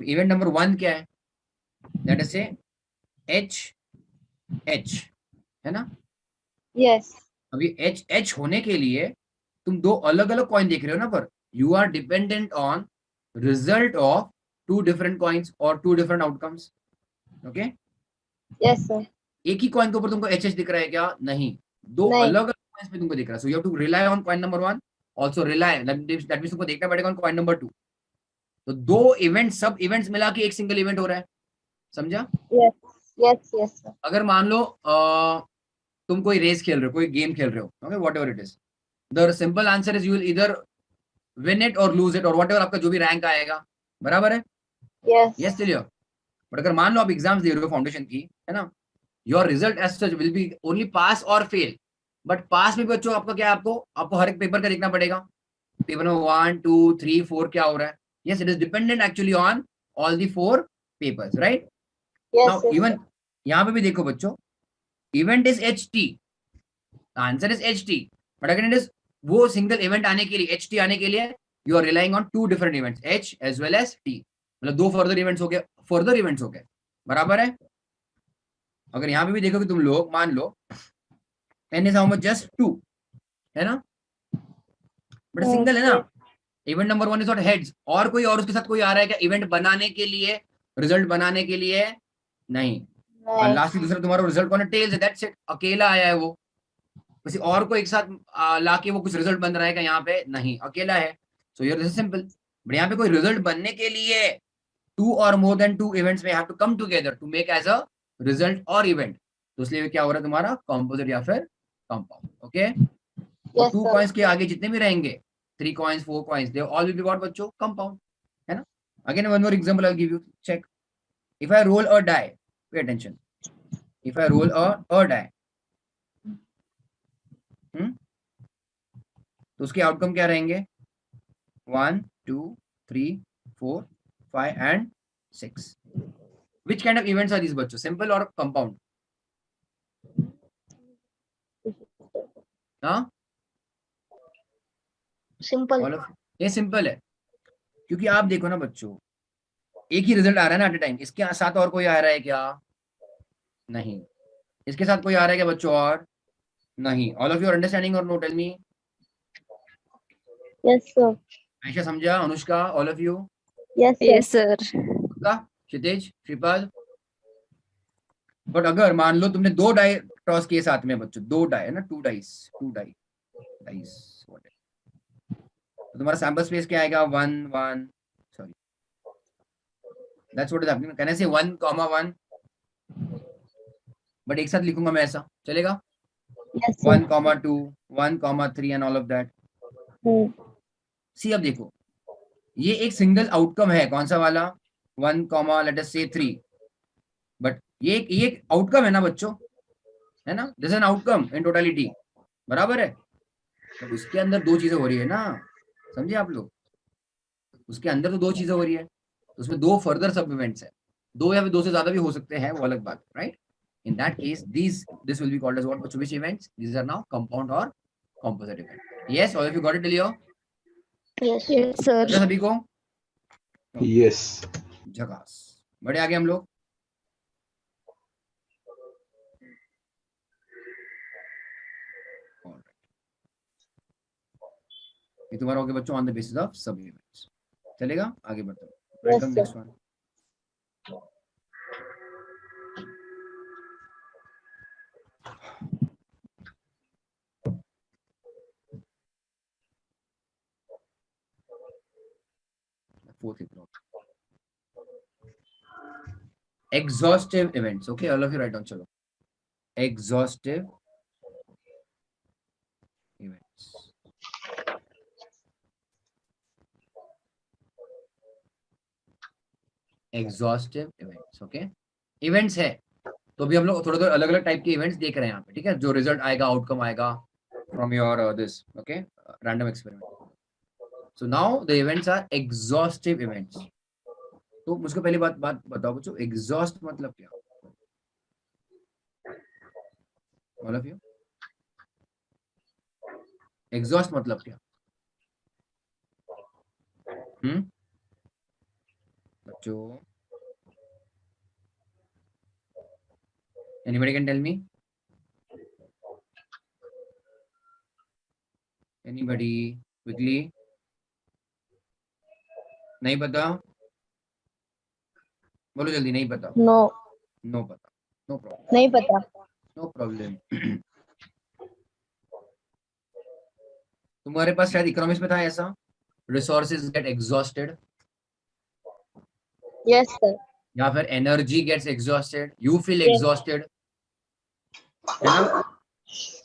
Event number 1 क्या है? दैट इज से एच एच, है ना? Yes. अभी एच एच होने के लिए तुम दो अलग अलग कॉइन देख रहे हो ना, पर you are dependent on result of two different coins और two different outcomes, okay? Yes, sir. एक ही कॉइन के ऊपर तुमको एच एच दिख रहा है क्या? नहीं, दो नहीं। अलग अलग कॉइन्स पे तुमको दिख रहा है। So you have to rely on coin number 1, also rely, that means तुमको देखना पड़ेगा ऑन कॉइन नंबर 2। तो दो इवेंट, सब इवेंट्स मिला के एक सिंगल इवेंट हो रहा है, समझा? Yes. Yes. Yes, sir. अगर मान लो तुम कोई रेस खेल रहे हो, कोई गेम खेल रहे हो, okay, whatever it is, the simple answer is you will either win it और लूज इट, और व्हाटएवर आपका जो भी रैंक आएगा, बराबर है? Yes. Yes clear? बट अगर मान लो आप एग्जाम्स दे रहे हो फाउंडेशन की, है ना, your result as such will be only pass और फेल। बट पास में भी बच्चों आपका क्या है, आपको हर एक पेपर का देखना पड़ेगा, पेपर में 1 2 3 4 क्या हो रहा है। Yes, it is dependent actually on all the 4 papers, right? Yes. Now Yes, even sir. यहाँ पे भी देखो बच्चों, event is H T, answer is H T, but अगर इट इज वो सिंगल इवेंट आने के लिए, एच टी आने के लिए, you are relying on two different events, H as well as T, मतलब दो फर्दर इवेंट्स हो गए, बराबर है? अगर यहाँ पे भी देखो कि तुम लोग मान लो n is how much, just 2, है ना, बट सिंगल है ना, event number 1 is not heads, और कोई और उसके साथ कोई आ रहा है क्या इवेंट बनाने के लिए, रिजल्ट बनाने के लिए? नहीं। और नहीं. लास्ट दूसरा तुम्हारा रिजल्ट कौन है? टेल्स है, दैट्स इट, अकेला आया है वो, किसी और को एक साथ लाके वो कुछ रिजल्ट बन रहा है क्या यहाँ पे? नहीं, अकेला है। So your this is simple. But यहाँ पे कोई रिजल्ट बनने के लिए टू और मोर देन टू इवेंट्स में have to come together to make as a result और इवेंट, तो इसलिए क्या हो रहा है तुम्हारा कंपोजिट या फिर compound, okay? Yes, two sir. Coins के आगे जितने भी रहेंगे, 3 coins 4 coins, they all will be what बच्चों? कंपाउंड, है ना? Again one more example I will give you, check. If I roll a die, pay attention, if I roll a die, तो उसके आउटकम क्या रहेंगे? 1 2 3 4 5 and 6। Which kind of events are these बच्चों? Simple or compound? हाँ, Simple. ये simple है, क्योंकि आप देखो ना बच्चों, एक ही रिजल्ट आ रहा है ना एट ए टाइम, इसके साथ और कोई आ रहा है क्या? नहीं। इसके साथ कोई आ रहा है क्या बच्चों? और नहीं। All of you are understanding और no? Tell me. Yes, sir. Ayesha समझा? Anushka, all of you? Yes, sir. Yes, sir. पक्का? क्षितिज, श्रीपाद? बट अगर मान लो तुमने 2 डाई टॉस किए साथ में बच्चों, 2 डाई है ना, 2 डाइस, 2 डाइस, तो तुम्हारा सैंपल स्पेस क्या आएगा? 1 1, sorry, that's what is happening. Can I से 1 1, बट एक साथ लिखूंगा मैं, ऐसा चलेगा? Yes, sir. 1 2 1 3 and all of that. सी, अब देखो, ये एक सिंगल आउटकम है, कौन सा वाला? 1 लेट अस से 3, बट ये एक आउटकम है ना बच्चों, है ना, this an outcome in totality, बराबर है। तो उसके अंदर दो चीजें हो रही है ना, समझे आप लोग, उसके अंदर तो दो चीजें हो रही है, तो उसमें दो फर्दर सब इवेंट्स है, दो या फिर दो से ज्यादा भी हो सकते हैं, वो अलग बात, right. In that case this will be called as what, which events these are now compound or composite event। yes, all of you got it till here? Yes. Yes, sir. समझा सभी को? Yes. झकास, बड़े आगे हम लोग। Alright. ये तुम्हारा हो गया बच्चों ऑन द बेसिस ऑफ सब इवेंट्स, चलेगा, आगे बढ़ते हैं। Yes, welcome, sir. Next one. fourth exhaustive events, okay, all of you write down, chalo, exhaustive events। Exhaustive events, okay. Events है तो भी हम लोग थोड़े थोड़े अलग अलग टाइप के इवेंट्स देख रहे हैं यहाँ पे, ठीक है, जो रिजल्ट आएगा, आउटकम आएगा from your this, okay, random experiment. So now the events are exhaustive events. तो मुझको पहली बात बताओ बच्चों, एग्जॉस्ट मतलब क्या? ऑल ऑफ यू, एग्जॉस्ट मतलब क्या? बच्चों, anybody can tell me? Anybody quickly? नहीं पता? बोलो जल्दी, नहीं पता? No. नो पता, नो प्रॉब्लम, नहीं पता. No problem. तुम्हारे पास शायद इकोनॉमिक्स में था ऐसा, resources get exhausted, Yes, sir. या फिर energy gets exhausted, you feel Yes. Exhausted, है ना,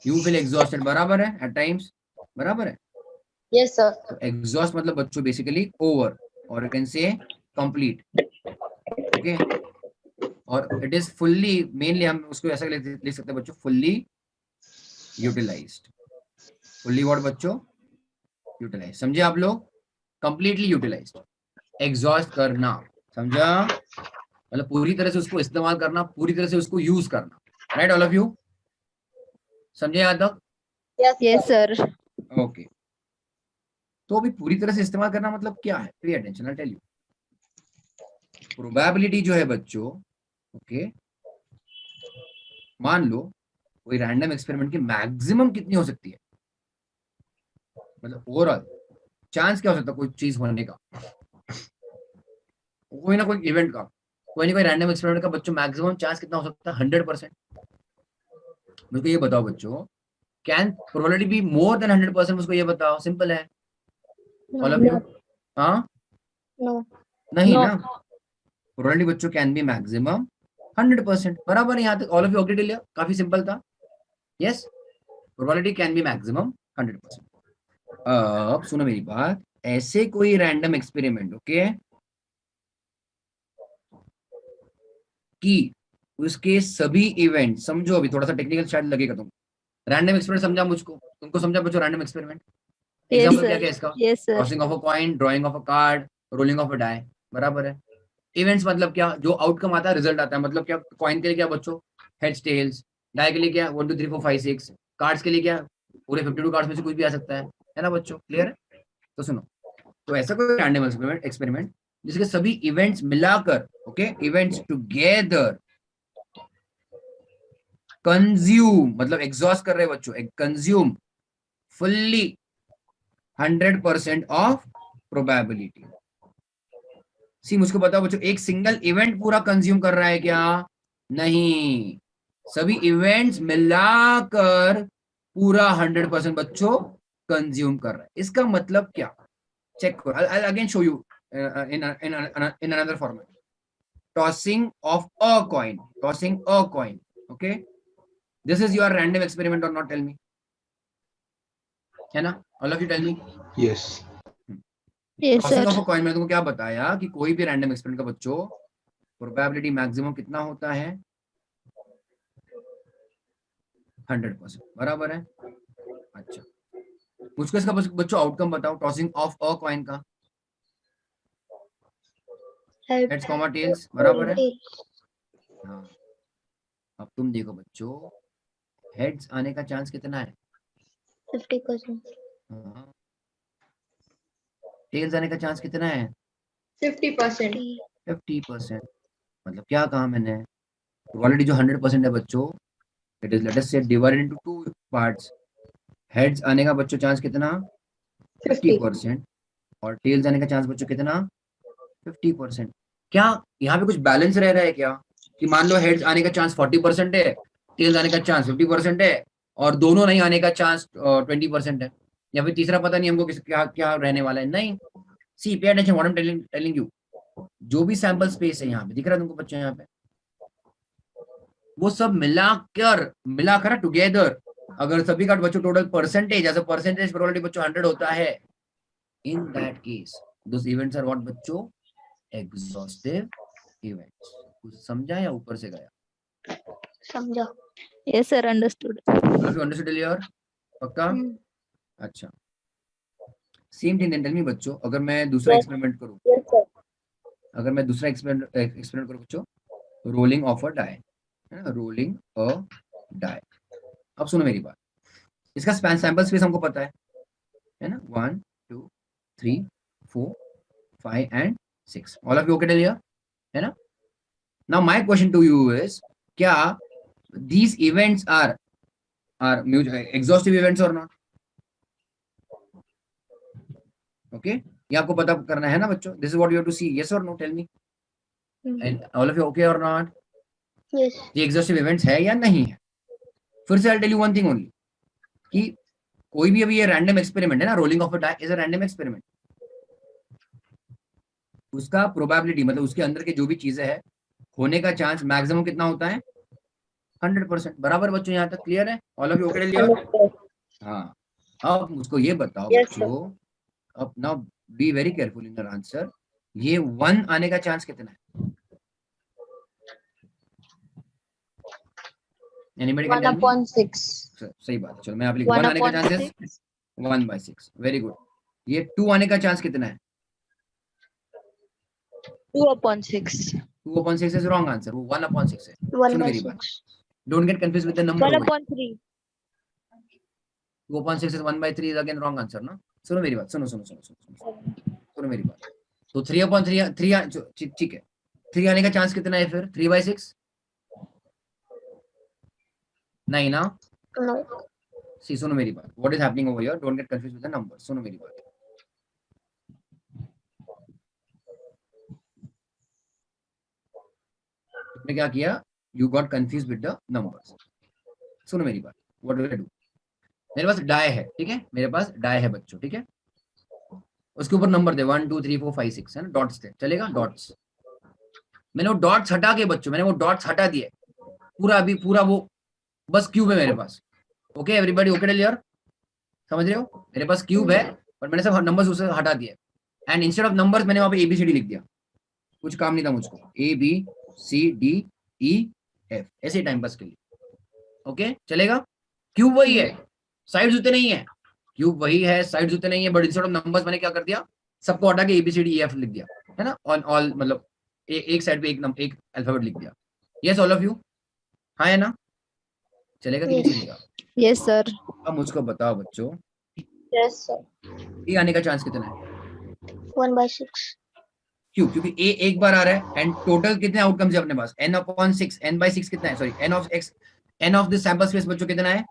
यू फील एग्जॉस्टेड, बराबर है, एट टाइम्स, बराबर है। Yes, sir. तो एग्जॉस्ट मतलब बच्चों बेसिकली ओवर, और यू कैन से कंप्लीट, ओके। और इट इज फुल्ली, मेनली हम उसको ऐसा लिख सकते हैं बच्चों, फुल्ली यूटिलाइज्ड। फुल्ली व्हाट बच्चों? यूटिलाइज, समझे आप लोग, कंप्लीटली यूटिलाइज्ड, एग्जॉस्ट करना, समझा, मतलब पूरी तरह से उसको इस्तेमाल करना, पूरी तरह से उसको यूज करना, राइट, ऑल ऑफ यू समझे यहाँ तक? Yes, Yes, sir. sir. Okay. तो अभी पूरी तरह से इस्तेमाल करना मतलब क्या है? Pay attention, I tell you. Probability जो है बच्चों, ओके, मान लो कोई रैंडम एक्सपेरिमेंट की मैक्सिमम कितनी हो सकती है, मतलब ओवरऑल चांस क्या हो सकता है कोई चीज होने का, कोई ना कोई इवेंट का, कोई ना कोई रैंडम एक्सपेरिमेंट का बच्चों मैक्सिमम चांस कितना हो सकता है? 100%। मुझको ये बताओ बच्चों, can probability be more than 100%? मुझको ये बताओ, सिंपल है, ऑल ऑफ No. यू। हाँ, No. नहीं No. ना, प्रोबेबिलिटी बच्चों कैन बी मैक्सिमम 100%, बराबर है, यहाँ तक all of you okay till here? काफी सिंपल था, yes, probability can B maximum 100%। अब सुनो मेरी बात, ऐसे कोई रैंडम एक्सपेरिमेंट, ओके, कि उसके सभी इवेंट, समझो अभी थोड़ा सा टेक्निकल शायद लगेगा तुम, रैंडम एक्सपेरिमेंट समझा मुझको, तुमको समझा बच्चों रैंडम एक्सपेरिमेंट? Yes, एग्जांपल क्या sir. क्या है इसका? Yes, sir. Tossing of a coin, drawing of a card, rolling of a die, बराबर है। इवेंट्स मतलब क्या? जो आउटकम आता है, रिजल्ट आता है, मतलब क्या? कॉइन के लिए क्या बच्चों? Heads tales. डाई के लिए क्या? 1 2 3 4 5 6। कार्ड्स के लिए क्या? पूरे 52 कार्ड्स में से कुछ भी आ सकता है ना बच्चों, क्लियर है? तो सुनो, तो ऐसा कोई रैंडम एक्सपेरिमेंट जिसके सभी इवेंट्स मिलाकर, ओके, इवेंट्स टुगेदर कंज्यूम, मतलब एग्जॉस्ट कर रहे हैं बच्चों, कंज्यूम फुल्ली 100% ऑफ प्रोबेबिलिटी। सी, मुझको बताओ बच्चों, एक सिंगल इवेंट पूरा कंज्यूम कर रहा है क्या? नहीं, सभी इवेंट्स मिलाकर पूरा 100% बच्चों कंज्यूम कर रहा है। इसका मतलब क्या? चेक करो, I again show you in another format. Tossing of a coin, tossing a coin, okay, this is your random experiment or not? Tell me, है ना, all of you tell me. Yes. Yes, tossing sir. Of a coin में तुमको क्या बताया कि कोई भी random experiment का बच्चों प्रोबेबिलिटी मैक्सिमम कितना होता है? 100%, बराबर है। अच्छा, मुझको इसका बच्चों आउटकम बताओ, टॉसिंग ऑफ अ कॉइन का। हेड्स कॉमा टेल्स, बराबर है। हाँ, अब तुम देखो बच्चों, हेड्स आने का चांस कितना है? 50%. हाँ, टेल्स आने का चांस कितना है? 50%. 50%। मतलब क्या कहा मैंने? प्रोबेबिलिटी जो 100% है बच्चों, इट इज लेट अस से divided into two parts. Heads आने का बच्चों चांस कितना? 50%। और टेल्स आने का चांस बच्चों कितना? 50%। क्या यहाँ पे कुछ बैलेंस रह रहा है क्या? कि मान लो हेड्स आने का चांस 40% है, टेल्स आने का चांस 50% है, और दोनों नहीं आने का चांस 20% है, या फिर तीसरा पता नहीं हमको क्या क्या रहने वाला है। नहीं, see pay attention what I am telling you, जो भी सैंपल स्पेस है यहाँ पे दिख रहा है तुमको बच्चों, यहाँ पे वो सब मिलाकर टुगेदर, अगर सभी का बच्चों total percentage, as a percentage probability बच्चों 100 होता है, in that case those events are what बच्चों? Exhaustive events. कुछ समझा या ऊपर से गया? समझा. Yes, sir. Understood. Understood clear? पक्का? अच्छा, सेम थिंग टेल मी बच्चों, अगर मैं दूसरा एक्सपेरिमेंट करूं, Yes, sir. अगर मैं दूसरा एक्सपेरिमेंट करूं बच्चों, रोलिंग ऑफ अ डाई, है ना, रोलिंग अ डाई। अब सुनो मेरी बात, इसका सैंपल स्पेस हमको पता है ना, 1 2 3 4 5 and 6, all of you okay till here, है ना? Now my question to you is, क्या these events are exhaustive events or not? Okay, ये आपको पता करना है ना बच्चों, this is what you have to see, yes or no, tell me, and all of you okay or not? Yes. ये exhaustive events है या नहीं है? फिर से I'll tell you one thing only, कि कोई भी अभी ये रैंडम एक्सपेरिमेंट है ना, rolling of a die is a random experiment, उसका प्रोबेबिलिटी मतलब उसके अंदर के जो भी चीजें है होने का चांस मैक्सिमम कितना होता है? 100%, बराबर बच्चों, यहाँ तक क्लियर है? All of you okay till here? Understood. हाँ, अब मुझको ये बताओ Yes, sir. बच्चों, अब now be very careful in your answer, ये 1 आने का चांस कितना है? Anybody can tell me? 1/6. सही बात है, चलो मैं आप लिख 1 आने का चांसेस 1/6, वेरी गुड। ये 2 आने का चांस कितना है? 2/6. 2/6 इज रॉन्ग आंसर, वो 1/6 है। सुनो मेरी बात, 1/6. Don't get confuse with the number. 1/3. 2/6 is 1/3 is again wrong answer ना। सुनो मेरी बात, सुनो मेरी बात, तो 3/3 ठीक है, 3 आने का चांस कितना है फिर? 3/6 नहीं ना। No. सी सुनो मेरी बात, what is happening over here, don't get confuse with the number, सुनो मेरी बात। तुमने क्या किया? You got confuse with the numbers. सुनो मेरी बात, व्हाट डू आई डू, मेरे पास डाई है, ठीक है, मेरे पास डाई है बच्चों, ठीक है, उसके ऊपर नंबर दे 1 2 3 4 5 6 है ना, डॉट्स थे, चलेगा? डॉट्स, मैंने वो डॉट्स हटा के बच्चों, मैंने वो डॉट्स हटा दिए, पूरा अभी पूरा वो बस क्यूब है मेरे पास। Okay everybody okay till here? समझ रहे हो? मेरे पास क्यूब है और मैंने सब नंबर्स उसे हटा दिए, एंड इंस्टेड ऑफ नंबर्स मैंने वहां पे ABCD लिख दिया, कुछ काम नहीं था मुझको, ABCDEF ऐसे टाइम पास के लिए। ओके चलेगा? क्यूब वही है, साइड्स उतने नहीं है, क्यूब वही है, साइड्स उतने नहीं है, बट इंस्टेड ऑफ नंबर्स मैंने क्या कर दिया, सबको हटा के ABCDEF लिख दिया, है ना, ऑन ऑल मतलब एक साइड पे एक अल्फाबेट लिख दिया। Yes all of you? हाँ है ना? चलेगा कि नहीं चलेगा? Yes, sir. अब मुझको बताओ बच्चों, Yes, sir. ए आने का चांस कितना है? 1/6. क्यों? क्योंकि ए एक बार आ रहा है, एंड टोटल कितने आउटकम्स है अपने पास? n/6, n/6 कितना है? Sorry, n of this sample space बच्चों कितना है?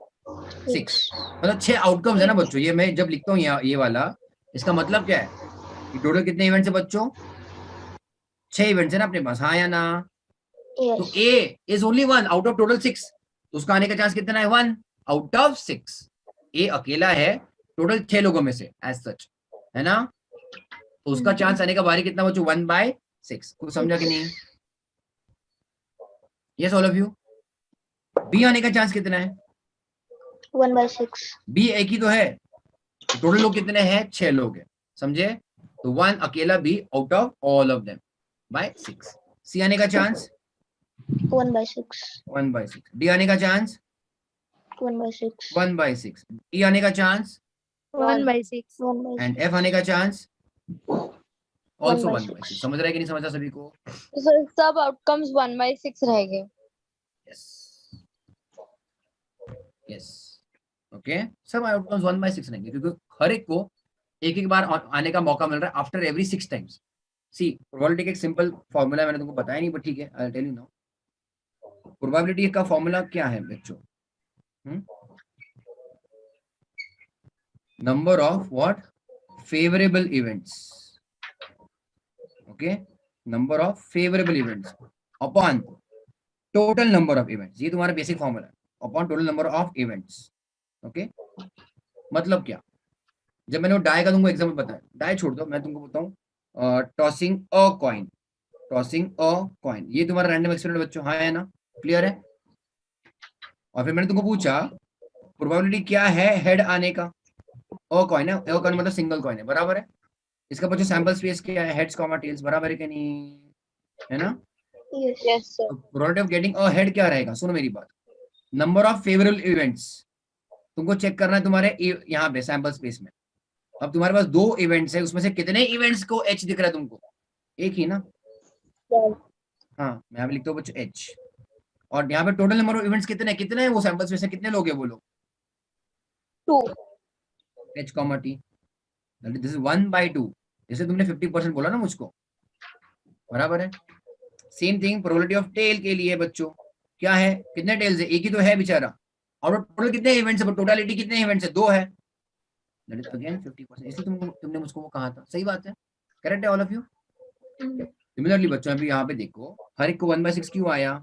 6, मतलब 6 आउटकम्स है ना बच्चों। ये मैं जब लिखता हूँ ये वाला, इसका मतलब क्या है कि टोटल कितने इवेंट्स है बच्चों? 6 इवेंट्स है ना अपने पास, हाँ या ना? तो Yes. A is only 1 out of total 6, तो उसका आने का चांस कितना है? 1 आउट ऑफ 6। ए अकेला है टोटल 6 लोगों में से एज सच, है ना, तो उसका चांस आने का बारी कितना बच्चों? 1/6। कुछ समझा कि नहीं? Yes all of you? B आने का चांस कितना है? 1/6. बी एक ही तो है, टोटल लोग कितने हैं? 6 लोग हैं, समझे? तो 1 अकेला be out of all of them by 6। सी आने का चांस 1/6. 1/6। डी आने का चांस 1 by 6. 1 by 6. E आने का चांस 1/6. 1 by and 6. F आने का chance also by 1 by 6. six. समझ रहा है कि नहीं समझ रहा सभी को? So सब outcomes 1/6 रहेंगे. यस यस ओके, सब आउटकम्स 1 by 6 रहेंगे क्योंकि हर एक को एक एक बार आने का मौका मिल रहा है आफ्टर एवरी 6 टाइम्स. सी प्रोबेबिलिटी का एक सिंपल फॉर्मूला मैंने तुमको बताया नहीं, बट ठीक है, I tell you now. Probability का फॉर्मूला क्या है बच्चों? Number of what? Favourable events. Okay, number of favourable events upon total number of events. ये तुम्हारा बेसिक फॉर्मूला है, upon total number of events. Okay, मतलब क्या? जब मैंने वो डाई का तुमको एग्जांपल बताया, डाई छोड़ दो, मैं तुमको बताऊं tossing a coin. Tossing a coin ये तुम्हारा रैंडम एक्सपेरिमेंट बच्चों, हाँ है ना? क्लियर है? और फिर मैंने तुमको पूछा प्रोबेबिलिटी क्या है हेड आने का. अ कॉइन है, अ कॉइन मतलब सिंगल कॉइन है, बराबर है. इसका बच्चों सैंपल स्पेस क्या है? हेड्स कॉमा टेल्स, बराबर है कि नहीं? है ना? Yes. Yes, sir. तो probability of getting a head क्या रहेगा? सुनो मेरी बात. नंबर ऑफ फेवरेबल इवेंट्स तुमको चेक करना है तुम्हारे यहाँ पे सैंपल स्पेस में. अब तुम्हारे पास 2 इवेंट्स है, उसमें से कितने इवेंट्स को एच दिख रहा है तुमको? एक ही ना? Yes. हाँ, मैं यहाँ पे लिखता हूँ बच्चों एच. और यहाँ पे टोटल नंबर ऑफ इवेंट्स कितने कितने हैं वो सैंपल स्पेस में, कितने लोग हैं वो लोग? 2. H comma T, this is 1 by 2. जैसे तुमने 50% बोला ना मुझको, बराबर है. Same thing probability of tail के लिए बच्चों, क्या है? कितने टेल्स है? एक ही तो है बेचारा. और टोटल कितने इवेंट्स है? टोटलिटी कितने इवेंट्स है? 2 है. That is again 50%. इसलिए तुमने मुझको वो कहा था. सही बात है, करेक्ट है ऑल ऑफ यू. सिमिलरली बच्चों अभी यहाँ पे देखो, हर एक को 1 by 6 क्यों आया?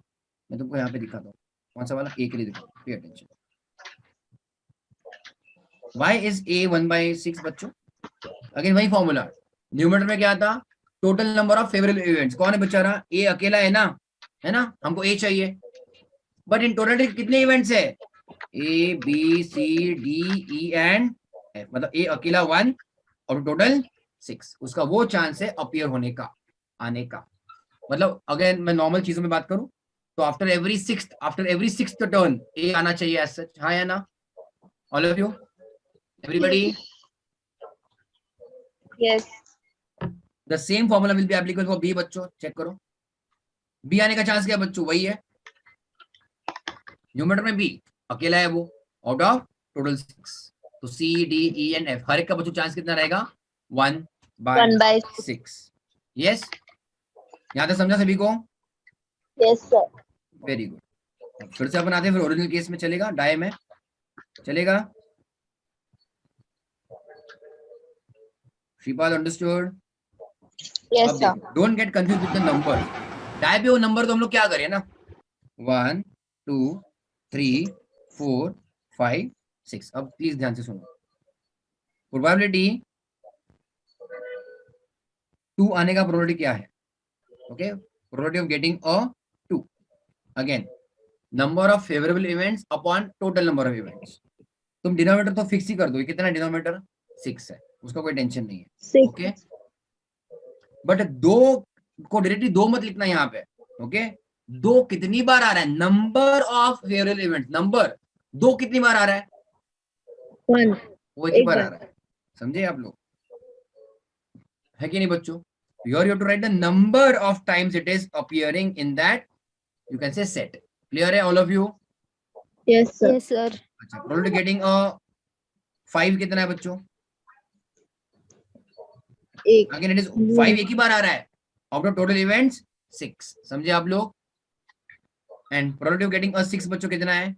मैं तुमको यहाँ पे दिखाता हूँ. कौन सा वाला? ए के लिए दिखाता हूँ. Pay attention. Why is A 1 by 6 बच्चों? अगेन वही फॉर्मूला. न्यूमरेटर में क्या था? Total number of favourable events. कौन है बेचारा? ए अकेला है ना, है ना? हमको ए चाहिए. बट इन टोटल कितने इवेंट्स है? A B C D E and F. मतलब ए अकेला 1 और टोटल 6. उसका वो चांस है अपीयर होने का, आने का. मतलब अगेन मैं नॉर्मल चीजों में बात करूं तो after every sixth turn A आना चाहिए एज सच. हाँ या ना all of you? Everybody? Yes. The same formula will be applicable for B बच्चों. चेक करो, बी आने का चांस क्या है बच्चों? वही है. न्यूमरेटर में बी अकेला है वो, आउट ऑफ टोटल 6. तो C D E and F हर एक का बच्चों चांस कितना रहेगा? 1 by 1 by 6. यस, यहां तक समझा सभी को? Yes, sir. Very good. फिर से अपन आते हैं, फिर ओरिजिनल केस में चलेगा, डाई में चलेगा. श्रीपाल अंडरस्टूड? Yes, अब sir. Don't get confuse with the number. Die पे वो नंबर तो हम लोग क्या करें ना, 1 2 3 4 5 6. अब प्लीज ध्यान से सुनो. प्रोबेबिलिटी 2 आने का प्रोबेबिलिटी क्या है? Okay, probability of getting a 2. Again number of favourable events upon total number of events. तुम डिनोमिनेटर तो फिक्स ही कर दो. ये कितना डिनोमिनेटर? 6 है, उसका कोई टेंशन नहीं है. 6. ओके, बट 2 को डायरेक्टली 2 मत लिखना यहाँ पे. ओके, 2 कितनी बार आ रहा है? Number of favourable event. Number 2 कितनी बार आ रहा है? 1. वो एक ही एक बार आ बार. रहा है. समझे आप लोग? है कि नहीं बच्चों? You have to write the number of times it is appearing in that, you can say, set. Clear है all of you? Yes, sir. Yes, sir. अच्छा, probability getting a 5 कितना है बच्चों? एक. Again it is 5 एक ही बार आ रहा है. Out of total events 6. समझे आप लोग? And probability of getting a 6 बच्चों कितना है?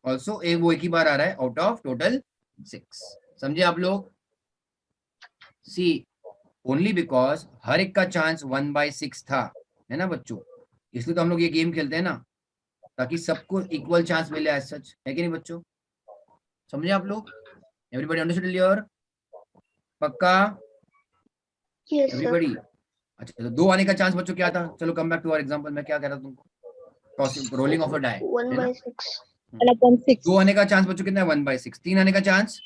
Also वो एक ही बार आ रहा है out of total 6. समझे आप लोग? See, ओनली बिकॉज हर एक का चांस 1 by 6 था, है ना बच्चों? इसलिए तो हम लोग ये गेम खेलते हैं ना, ताकि सबको इक्वल चांस मिले एज सच. है कि नहीं बच्चों? समझे आप लोग? Everybody understood? क्लियर? पक्का? Yes, sir. एवरीबॉडी? अच्छा, तो 2 आने का चांस बच्चों क्या था? चलो come back to our example. मैं क्या कह रहा था तुमको? Rolling of a die. 1 by 6. 1/6. 2 आने का चांस बच्चों कितना है? 1 by 6. 3 आने का चांस,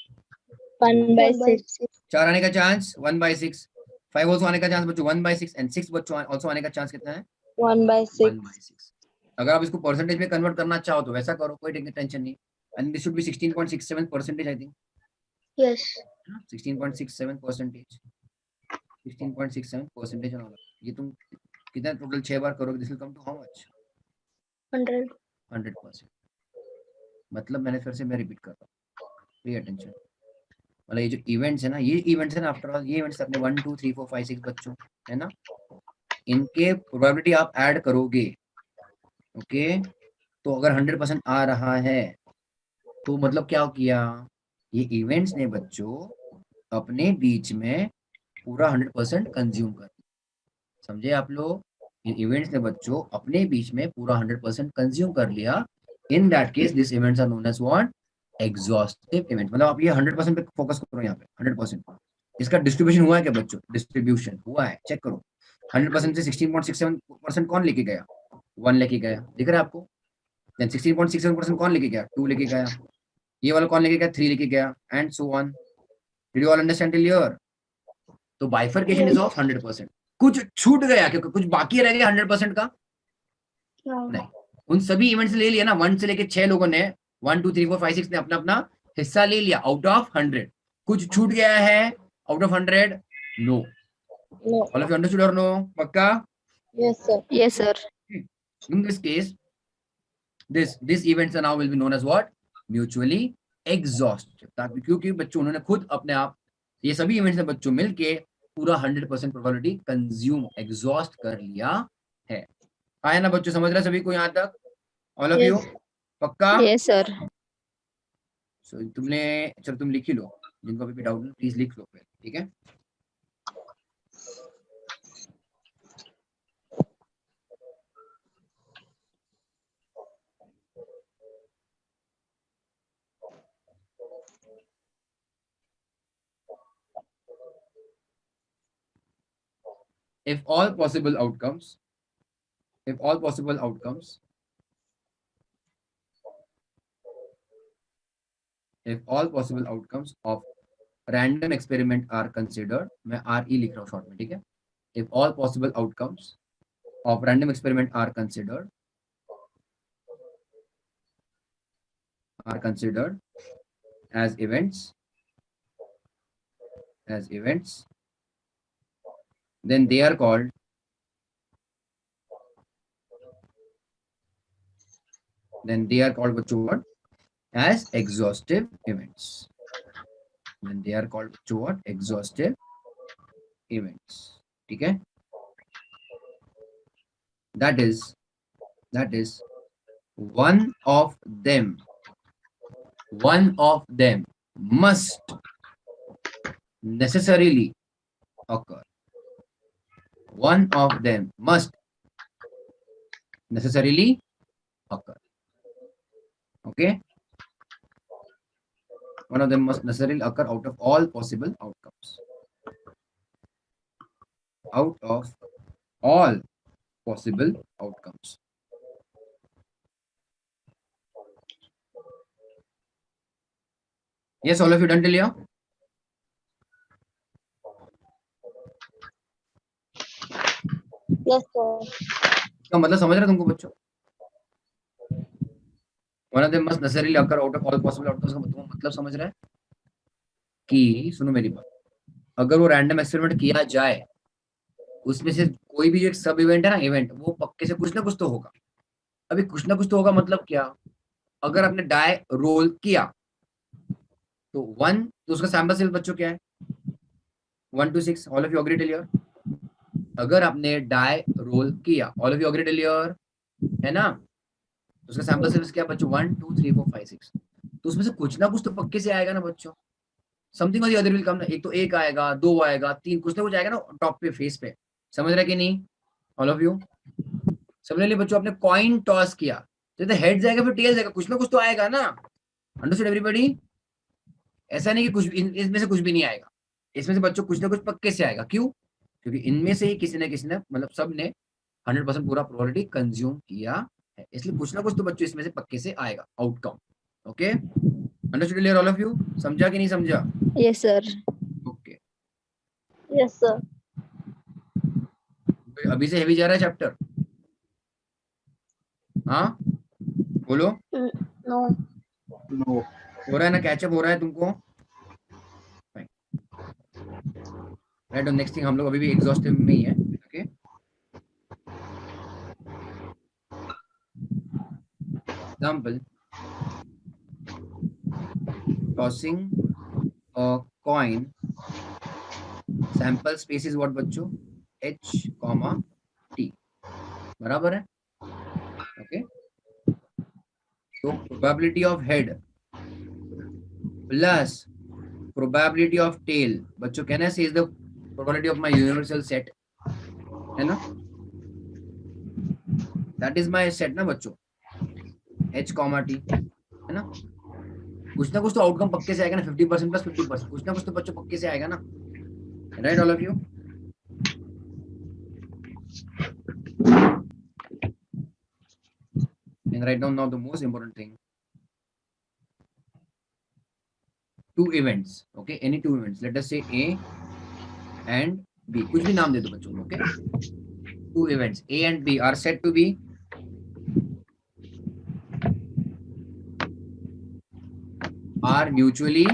1 by 1 by 6. 6. 4 आने का चांस 1 by 6. 5 ऑल्सो आने का चांस बच्चों 1 by 6. एंड 6 बच्चों ऑल्सो आने का चांस कितना है? 1 by 6. 1 by 6. अगर आप इसको परसेंटेज में कन्वर्ट करना चाहो तो वैसा करो, कोई टेंशन नहीं। And this should be 16.67% I think, Yes. 16.67%, 16.67% होगा। ये तुम कितना टोटल 6 बार करोगे, this will come to how much? 100. 100%। मतलब मैंने फिर से मैं रिपीट कर रहा हूँ, पे अटेंशन। मतलब ये जो इवेंट्स है ना, ये इवेंट्स है ना, आफ्टर ऑल ये इवेंट्स अपने 1 2 3 4 5 6 बच्चों है ना, इनके प्रोबेबिलिटी आप ऐड करोगे, ओके। तो अगर 100% आ रहा है तो मतलब क्या किया, ये इवेंट्स ने बच्चों अपने बीच में पूरा 100% कंज्यूम कर, समझे आप लोग? इन इवेंट्स ने बच्चों अपने बीच में पूरा 100% कंज्यूम कर लिया। In that case this events are known as what? Exhaustive event. मतलब आप ये 100% पे फोकस करो यहाँ पे, 100%। इसका डिस्ट्रीब्यूशन हुआ है क्या बच्चों? डिस्ट्रीब्यूशन हुआ है, चेक करो। 100% से 16.67% कौन लेके गया? 1 लेके गया, दिख रहा है आपको? देन 16.67% कौन लेके गया? 2 लेके गया। ये वाला कौन लेके गया? 3 लेके गया, and so on. Did you all understand till here? तो बाइफरकेशन इज ऑफ 100%। कुछ छूट गया क्योंकि कुछ बाकी रह गया 100% का? No. नहीं, उन सभी इवेंट्स ले लिया ना, 1 से लेके 6 लोगों ने, 1 2 3 4 5 6 ने अपना अपना हिस्सा ले लिया आउट ऑफ 100। कुछ छूट गया है out of 100? No. No. All of you understood or no? पक्का? Yes, sir. Yes, sir. In this case, this events now will be known as what? Mutually exhaustive। ताकि क्योंकि बच्चों उन्होंने खुद अपने आप ये सभी इवेंट्स ने बच्चों मिलके पूरा 100% प्रोबेबिलिटी कंज्यूम एग्जॉस्ट कर लिया है। आया ना बच्चों, समझ रहे सभी को यहाँ तक? All of you? Yes. पक्का? Yes, sir. So, तुमने चलो तुम लिख ही लो, जिनको अभी भी डाउट है प्लीज लिख लो पहले, ठीक है? if all possible outcomes if all possible outcomes if all possible outcomes of random experiment are considered, मैं RE लिख रहा हूँ शॉर्ट में, ठीक है? if all possible outcomes of random experiment are considered as events, then they are called बच्चों what? As exhaustive events। then they are called बच्चों what? Exhaustive events, ठीक है? that is one of them must necessarily occur। one of them must necessarily occur, okay? one of them must necessarily occur out of all possible outcomes, out of all possible outcomes। yes, all of you done till here? Yes, sir. इसका मतलब समझ रहे तुमको बच्चों? one of them must necessarily occur out of all possible outcomes का मतलब समझ रहा है कि सुनो मेरी बात, अगर वो रैंडम एक्सपेरिमेंट किया जाए उसमें से कोई भी जो एक सब इवेंट है ना, इवेंट वो पक्के से कुछ ना कुछ तो होगा। अभी कुछ ना कुछ तो होगा मतलब क्या? अगर आपने डाई रोल किया तो 1, तो उसका सैंपल साइज बच्चों क्या है? 1 to 6। All of you agree till here? अगर आपने डाई रोल किया, all of you agree till here, है ना? तो उसका सैंपल साइज क्या बच्चों? 1 2 3 4 5 6। तो उसमें से कुछ ना कुछ तो पक्के से आएगा ना बच्चों, समथिंग और द अदर विल कम ना। एक तो 1 आएगा, 2 आएगा, 3, कुछ ना कुछ आएगा ना टॉप पे, फेस पे। समझ रहे कि नहीं ऑल ऑफ यू? सिमिलरली बच्चों आपने कॉइन टॉस किया तो हेड जाएगा फिर टेल जाएगा, कुछ ना कुछ तो आएगा ना। Understood everybody? ऐसा नहीं कि कुछ इसमें से कुछ भी नहीं आएगा, इसमें से बच्चों कुछ ना कुछ पक्के से आएगा। क्यों? क्योंकि इनमें से ही किसी ने मतलब सब ने 100% पूरा प्रोबेबिलिटी कंज्यूम किया है, इसलिए कुछ ना कुछ तो बच्चों इसमें से पक्के से आएगा outcome. Okay, understood clear all of you? समझा कि नहीं समझा? Yes, sir. Okay, Yes, sir. अभी से हेवी जा रहा है चैप्टर? हाँ बोलो, No. No. हो रहा है ना, कैचअप हो रहा है तुमको? राइट, नेक्स्ट थिंग हम लोग अभी भी एग्जॉस्टिव में ही है. Okay, example, tossing a coin, sample space is what बच्चों, H, T, बराबर है. ओके, तो probability of head plus probability of tail बच्चों, कहना से is the probability of my universal set, है ना, दैट इज माय सेट ना बच्चों, H, T, है ना. कुछ ना कुछ तो आउटकम पक्के से आएगा ना, 50% प्लस 50%, कुछ ना कुछ तो बच्चों पक्के से आएगा ना. Right all of you. And write down now the most important thing. Two events, okay, any two events. Let us say A and B. कुछ भी नाम दे दो बच्चों, okay. Two events A and B are said to be mutually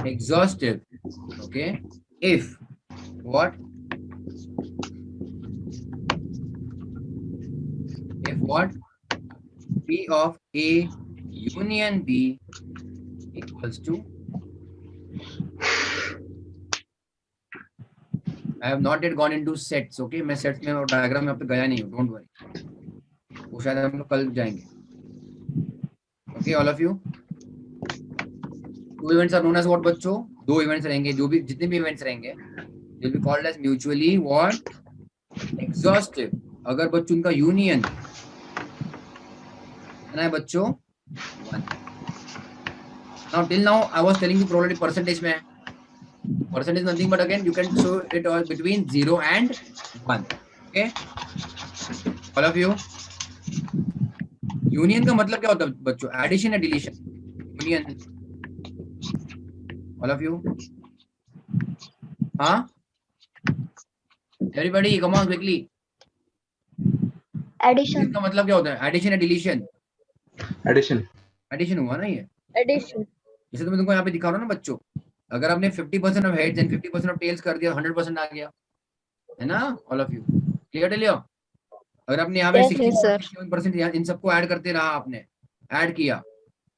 exhaustive, okay, if what? If what? P of A union B equals to, I have not yet gone into sets, okay. मैं sets में और diagram में अब तक गया नहीं हूँ, don't worry, वो शायद हम लोग कल जाएंगे. Okay, all of you. Two events are known as what बच्चों? दो events रहेंगे, जो भी जितने भी events रहेंगे, they will be called as mutually what? Exhaustive. अगर बच्चों उनका union है बच्चों 1. Now till now I was telling you probability percentage में है. Percentage nothing but again you can show it all between 0 and 1. Okay, all of you. Union का मतलब क्या होता है बच्चों? Addition या deletion? Union. All of you. हाँ? Everybody come on quickly. Addition. इसका मतलब क्या होता है? Addition या deletion? Addition. Addition हुआ ना ये. Addition. जैसे तो मैं तुमको यहाँ पे दिखा रहा हूँ ना बच्चों, अगर आपने 50% of heads and 50% of tails कर दिया, 100% आ गया, है ना. All of you clear till here? अगर आपने यहाँ पे Yes, 60% इन सबको ऐड करते रहा, आपने ऐड किया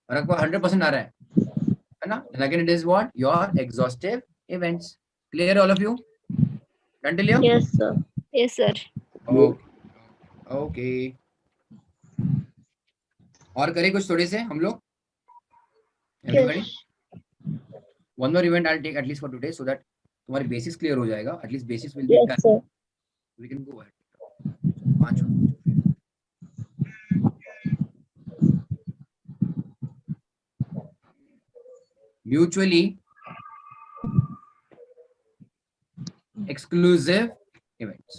और आपको 100% आ रहा है ना, again it is what? Your exhaustive events. Clear all of you? Done till here? Yes, sir. Yes, sir. Okay okay. और करें कुछ थोड़े से हम लोग? Everybody, Yes. one more event I'll take at least for today so that तुम्हारी basis clear हो जाएगा. at least basis will be Yes, done. sir. We can go ahead. 5 mutually exclusive events.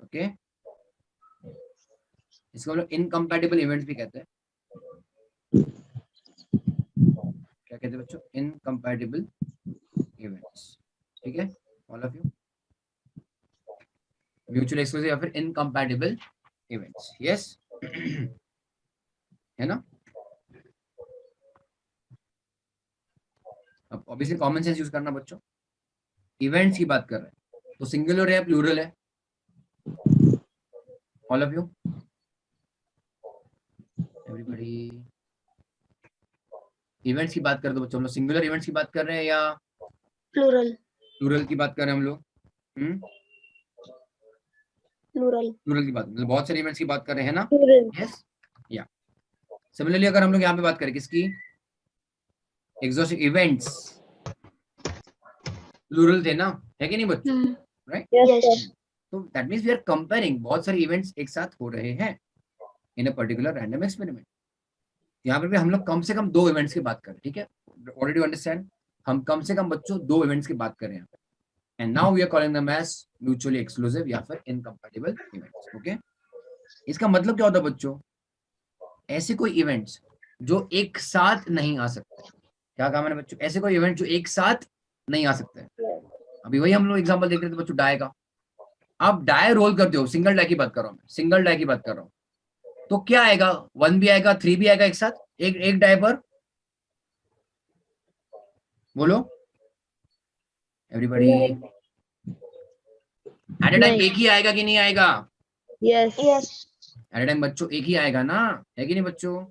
Okay, इसको हम लोग incompatible events भी कहते हैं. क्या कहते हैं बच्चों? Incompatible events. ठीक है, all of you. Mutual exclusive या फिर इनकम्पैटिबल इवेंट्स. यस, है ना. अब ऑब्वियसली कॉमन सेंस यूज करना बच्चों. इवेंट्स की बात कर रहे हैं तो सिंगुलर है प्लूरल है? All of you, everybody. Events की बात कर दो बच्चों. हम लोग सिंगुलर इवेंट्स की बात कर रहे हैं या Plural. प्लूरल की बात कर रहे हैं हम लोग? Plural. प्लूरल की बात, मतलब बहुत सारे इवेंट्स की बात कर रहे हैं ना. Plural. यस, या सिमिलरली अगर हम लोग यहाँ पे बात करें किसकी? एग्जॉस्टिव इवेंट्स, प्लूरल थे ना, है कि नहीं बच्चों? राइट. Yes, Yes. sir. तो that means we are comparing बहुत सारे इवेंट्स एक साथ हो रहे हैं in a particular random experiment. यहाँ पर भी हम लोग कम से कम 2 इवेंट्स की बात करें. ठीक है, ऑलरेडी अंडरस्टैंड. हम कम से कम बच्चों 2 इवेंट्स की बात करें यहाँ पे. And now we are calling them as mutually exclusive या फिर इनकम्पैटिबल इवेंट्स. ओके, इसका मतलब क्या होता है बच्चों? ऐसे कोई इवेंट्स जो एक साथ नहीं आ सकते. क्या कहा मैंने बच्चों? ऐसे कोई इवेंट जो एक साथ नहीं आ सकते. अभी वही हम लोग एग्जांपल देख रहे थे बच्चों, डाई का. आप डाई रोल करते हो, सिंगल डाई की बात कर रहा हूं मैं, सिंगल डाई की बात कर रहा हूं, तो क्या आएगा, 1 भी आएगा 3 भी आएगा एक साथ, एक डाई पर, बोलो एवरीबॉडी। एट ए टाइम नहीं। एक ही आएगा कि नहीं आएगा? Yes. Yes. At a time बच्चों एक ही आएगा ना, है कि नहीं बच्चों?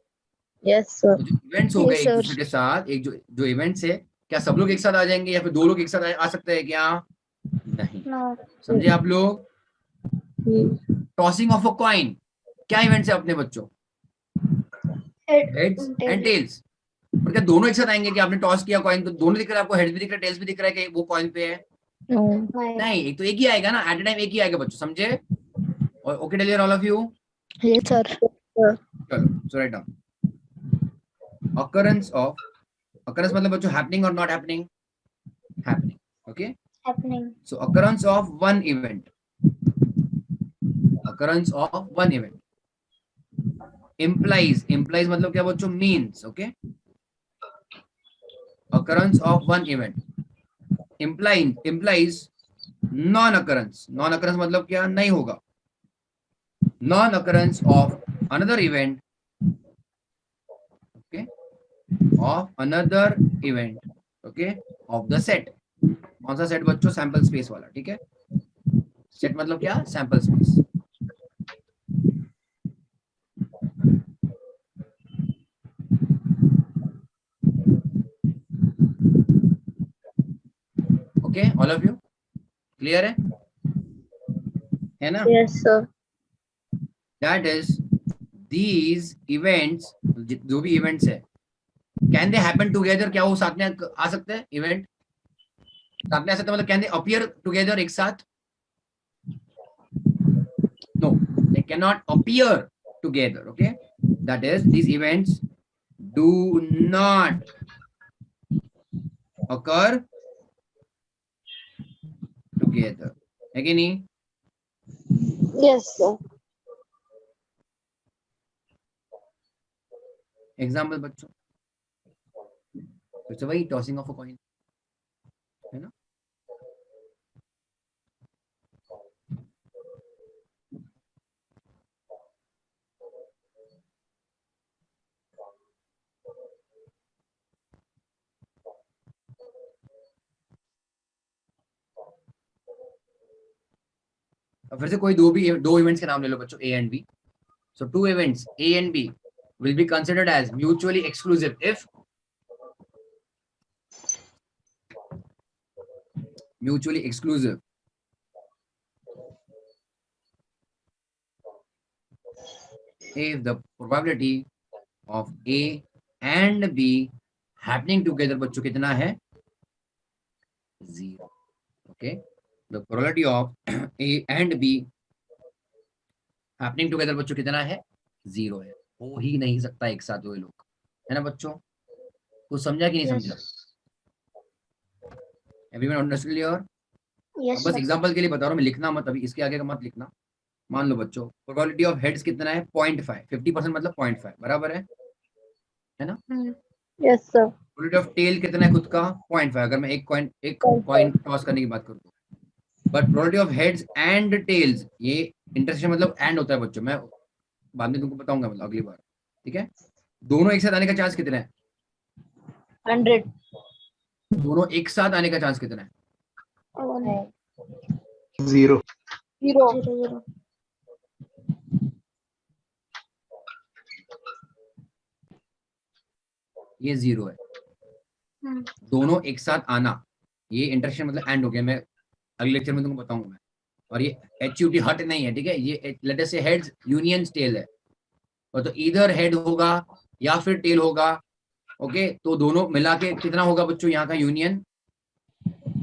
Yes, sir. तो जो इवेंट्स हो Yes, गए एक sir. दूसरे के साथ, एक जो इवेंट्स है, क्या सब लोग एक साथ आ जाएंगे या फिर 2 लोग एक साथ आ सकते हैं क्या? नहीं। No. समझे आप लोग? टॉसिंग ऑफ अ कॉइन क्या इवेंट्स है अपने बच्चों? Head. Heads Tail. And tails. और क्या दोनों एक साथ आएंगे कि आपने टॉस किया कॉइन तो दोनों दिख रहा है आपको, हेड्स भी दिख रहा है टेल्स भी दिख रहा है कि वो कॉइन पे है? No. नहीं, एक तो एक ही आएगा ना, एट ए टाइम एक ही आएगा बच्चों, समझे? और okay tell all of you, Yes, sir. चलो so write down occurrence of, occurrence मतलब बच्चों happening or not happening, happening, okay? Happening. So occurrence of one event, occurrence of one event implies मतलब क्या बच्चों, means, okay? Occurrence of one event implies non occurrence मतलब क्या, नहीं होगा, non occurrence of another event, okay, of another event, okay, of the set। कौन सा set बच्चों? सैंपल स्पेस वाला, ठीक है? सेट मतलब क्या? Sample space. Okay all of you clear है ना? Yes, sir. That is these events, जो भी इवेंट्स है, कैन दे हैपन टुगेदर, क्या वो साथ में आ सकते हैं? इवेंट साथ में आ सकते हैं मतलब कैन दे अपीयर टुगेदर एक साथ? No, they can not appear together, okay? That is these events do not occur together, है कि नहीं? Yes, sir. एग्जाम्पल बच्चों, तो वही टॉसिंग ऑफ अ कॉइन है ना? अब फिर से कोई दो इवेंट्स के नाम ले लो बच्चों, A and B. So two events A and B will be considered as mutually exclusive if mutually exclusive if the probability of A and B happening together बच्चों कितना है? 0, okay? The probability of A and B happening together बच्चों कितना है? 0 है। हो ही नहीं सकता एक साथ दो लोग, है ना बच्चों? कुछ समझा कि नहीं समझा? Everyone understood clear? Yes. बस Sir. एग्जांपल के लिए बता रहा हूँ मैं, लिखना मत अभी, इसके आगे का मत लिखना। मान लो बच्चों प्रोबेबिलिटी ऑफ हेड्स कितना है? 0.5, 50% मतलब 0.5 बराबर है ना? Yes, sir. Probability of tail कितना है खुद का? 0.5, अगर मैं एक कॉइन टॉस करने की बात करूँ तो। But probability of heads and tails, ये इंटरसेक्शन मतलब एंड होता है बच्चों, मैं बाद में तुमको बताऊंगा मतलब अगली बार, ठीक है? दोनों एक साथ आने का चांस कितना है? 100. दोनों एक साथ आने का चांस कितना है? 0. 0. 0. ये 0 है। दोनों एक साथ आना, ये इंटरसेक्शन मतलब एंड हो गया, मैं अगले लेक्चर में तुमको बताऊंगा मैं। और ये HUT हट नहीं है, ठीक है? ये लेट अस से हेड्स यूनियन टेल है, और तो इधर हेड होगा या फिर टेल होगा, ओके? तो दोनों मिला के कितना होगा बच्चों? यहाँ का यूनियन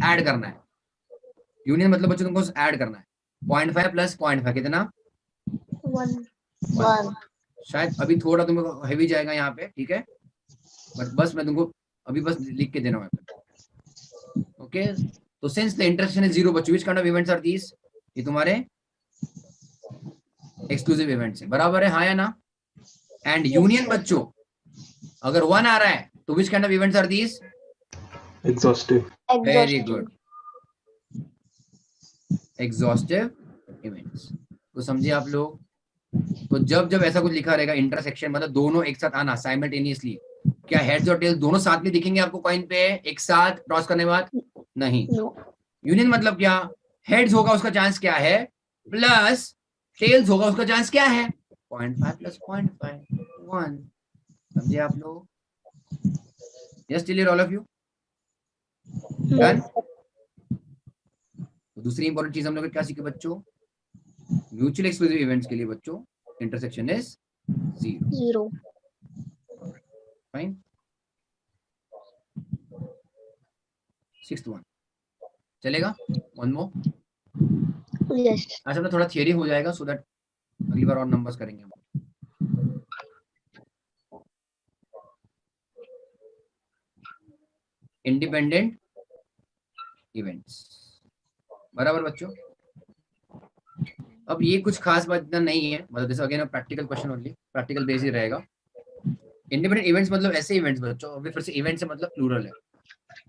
ऐड करना है। यूनियन मतलब बच्चों तुमको ऐड करना है। 0.5 प्लस 0.5 कितना? 1. 1. शायद अभी थोड़ा तुमको हैवी जाएगा यहाँ पे, ठीक है? बट बस मैं तुमको अभी बस लिख के देना है, ओके? तो सिंस द इंटरसेक्शन इज 0 बच्चों, which kind of events are these? ये तुम्हारे एक्सक्लूसिव इवेंट्स है, बराबर है, हाँ या ना? एंड यूनियन बच्चों अगर 1 आ रहा है तो which kind of events are these? Exhaustive. Very Exhaustive. Good, exhaustive events. तो समझे आप लोग? तो जब जब ऐसा कुछ लिखा रहेगा इंटरसेक्शन मतलब दोनों एक साथ आना साइमल्टेनियसली, क्या हेड्स और टेल्स दोनों साथ में दिखेंगे आपको कॉइन पे एक साथ क्रॉस करने के बाद? नहीं। No. यूनियन मतलब क्या? हेड्स होगा उसका चांस क्या है प्लस टेल्स होगा उसका चांस क्या है 0.5 प्लस 0.5 1। समझे आप लोग? Yes clear all of you? Done. दूसरी इंपॉर्टेंट चीज हम लोग क्या सीखे बच्चों? म्यूचुअल एक्सक्लूसिव इवेंट्स के लिए बच्चों intersection is 0। 0. Fine. Sixth one चलेगा? One more. Yes. आज अपना थोड़ा थियरी हो जाएगा सो दैट अगली बार और नंबर्स करेंगे हम। इंडिपेंडेंट इवेंट्स बराबर बच्चों। अब ये कुछ खास बात इतना नहीं है मतलब जैसे again practical question only, practical base ही रहेगा। इंडिपेंडेंट इवेंट्स मतलब ऐसे इवेंट्स बच्चों, अभी फिर से इवेंट से मतलब प्लूरल है,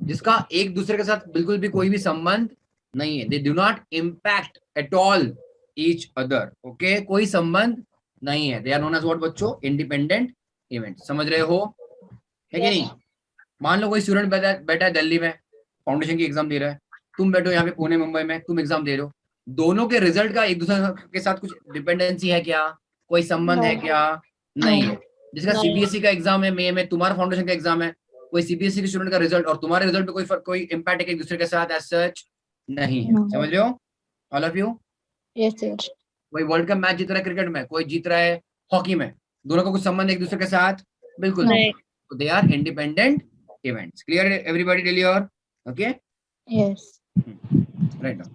जिसका एक दूसरे के साथ बिल्कुल भी कोई भी संबंध नहीं है। They do not impact at all each other. Okay, कोई संबंध नहीं है। They are known as what बच्चों? Independent event. समझ रहे हो है कि नहीं? मान लो कोई स्टूडेंट बैठा है दिल्ली में फाउंडेशन की एग्जाम दे रहा है, तुम बैठो यहाँ पे पुणे मुंबई में, तुम एग्जाम दे रहे हो, दोनों के रिजल्ट का एक दूसरे के साथ कुछ डिपेंडेंसी है क्या? कोई संबंध है क्या? नहीं है। जिसका नहीं। सीबीएसई का एग्जाम है मई में, तुम्हारा फाउंडेशन का एग्जाम है, कोई सीबीएसई के स्टूडेंट का रिजल्ट और तुम्हारे रिजल्ट पे कोई इम्पैक्ट है एक दूसरे के साथ एज सच नहीं है। No. समझ रहे हो all of you? Yes, sir. कोई वर्ल्ड कप मैच जीत रहा है क्रिकेट में, कोई जीत रहा है हॉकी में, दोनों का कुछ संबंध एक दूसरे के साथ बिल्कुल नहीं। तो they are independent events. Clear everybody till your? Okay Yes. Right now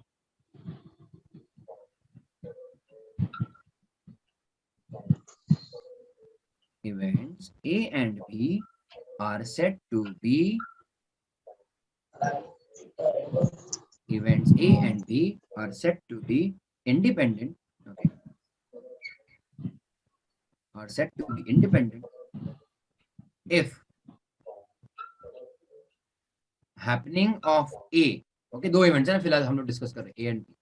events A and B are said to be events A and B are said to be independent. Okay, are said to be independent if happening of A. Okay, दो events है ना फिलहाल हम लोग discuss कर रहे हैं A and B।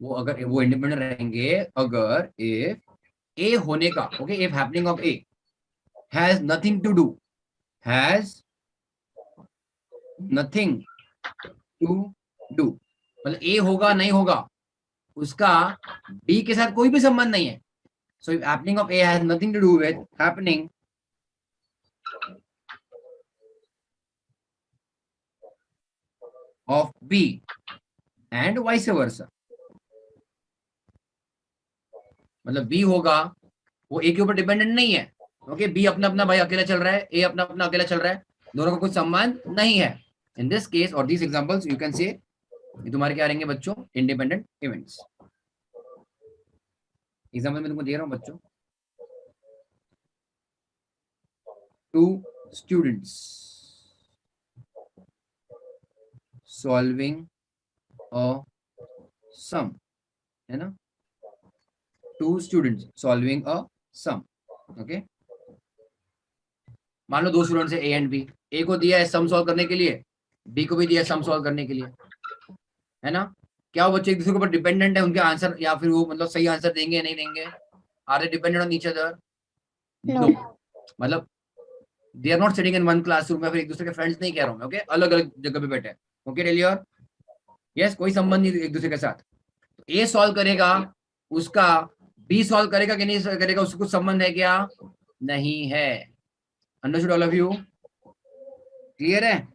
वो अगर वो इंडिपेंडेंट रहेंगे अगर if A होने का, okay, if happening of A has nothing to do, has nothing to do मतलब A होगा नहीं होगा उसका B के साथ कोई भी संबंध नहीं है। So if happening of A has nothing to do with happening of B and vice versa, मतलब B होगा वो A के ऊपर डिपेंडेंट नहीं है। ओके, B अपना अपना भाई अकेला चल रहा है, A अपना अपना अकेला चल रहा है, दोनों का कुछ संबंध नहीं है। इन दिस केस और दिस एग्जांपल्स यू कैन से ये तुम्हारे क्या रहेंगे बच्चों? Independent events. एग्जांपल मैं तुमको दे रहा हूं बच्चों। Two students solving a sum, है ना? Two students solving a sum. Okay, मान लो दो स्टूडेंट्स है ए एंड बी, ए को दिया है सम सॉल्व करने के लिए, बी को भी दिया है सम सॉल्व करने के लिए, है ना? क्या वो बच्चे एक दूसरे के ऊपर डिपेंडेंट है उनके आंसर, या फिर वो मतलब सही आंसर देंगे या नहीं देंगे? Are they dependent on each other? No. मतलब they are not sitting in one classroom, या फिर एक दूसरे के फ्रेंड्स नहीं कह रहा हूँ, ओके, अलग अलग जगह पे बैठे हैं। ओके टेल योर यस, कोई संबंध नहीं एक दूसरे के साथ। तो ए सॉल्व करेगा उसका बी सॉल्व करेगा कि नहीं करेगा, उससे कुछ संबंध है क्या? नहीं है। Understood all of you? Clear है?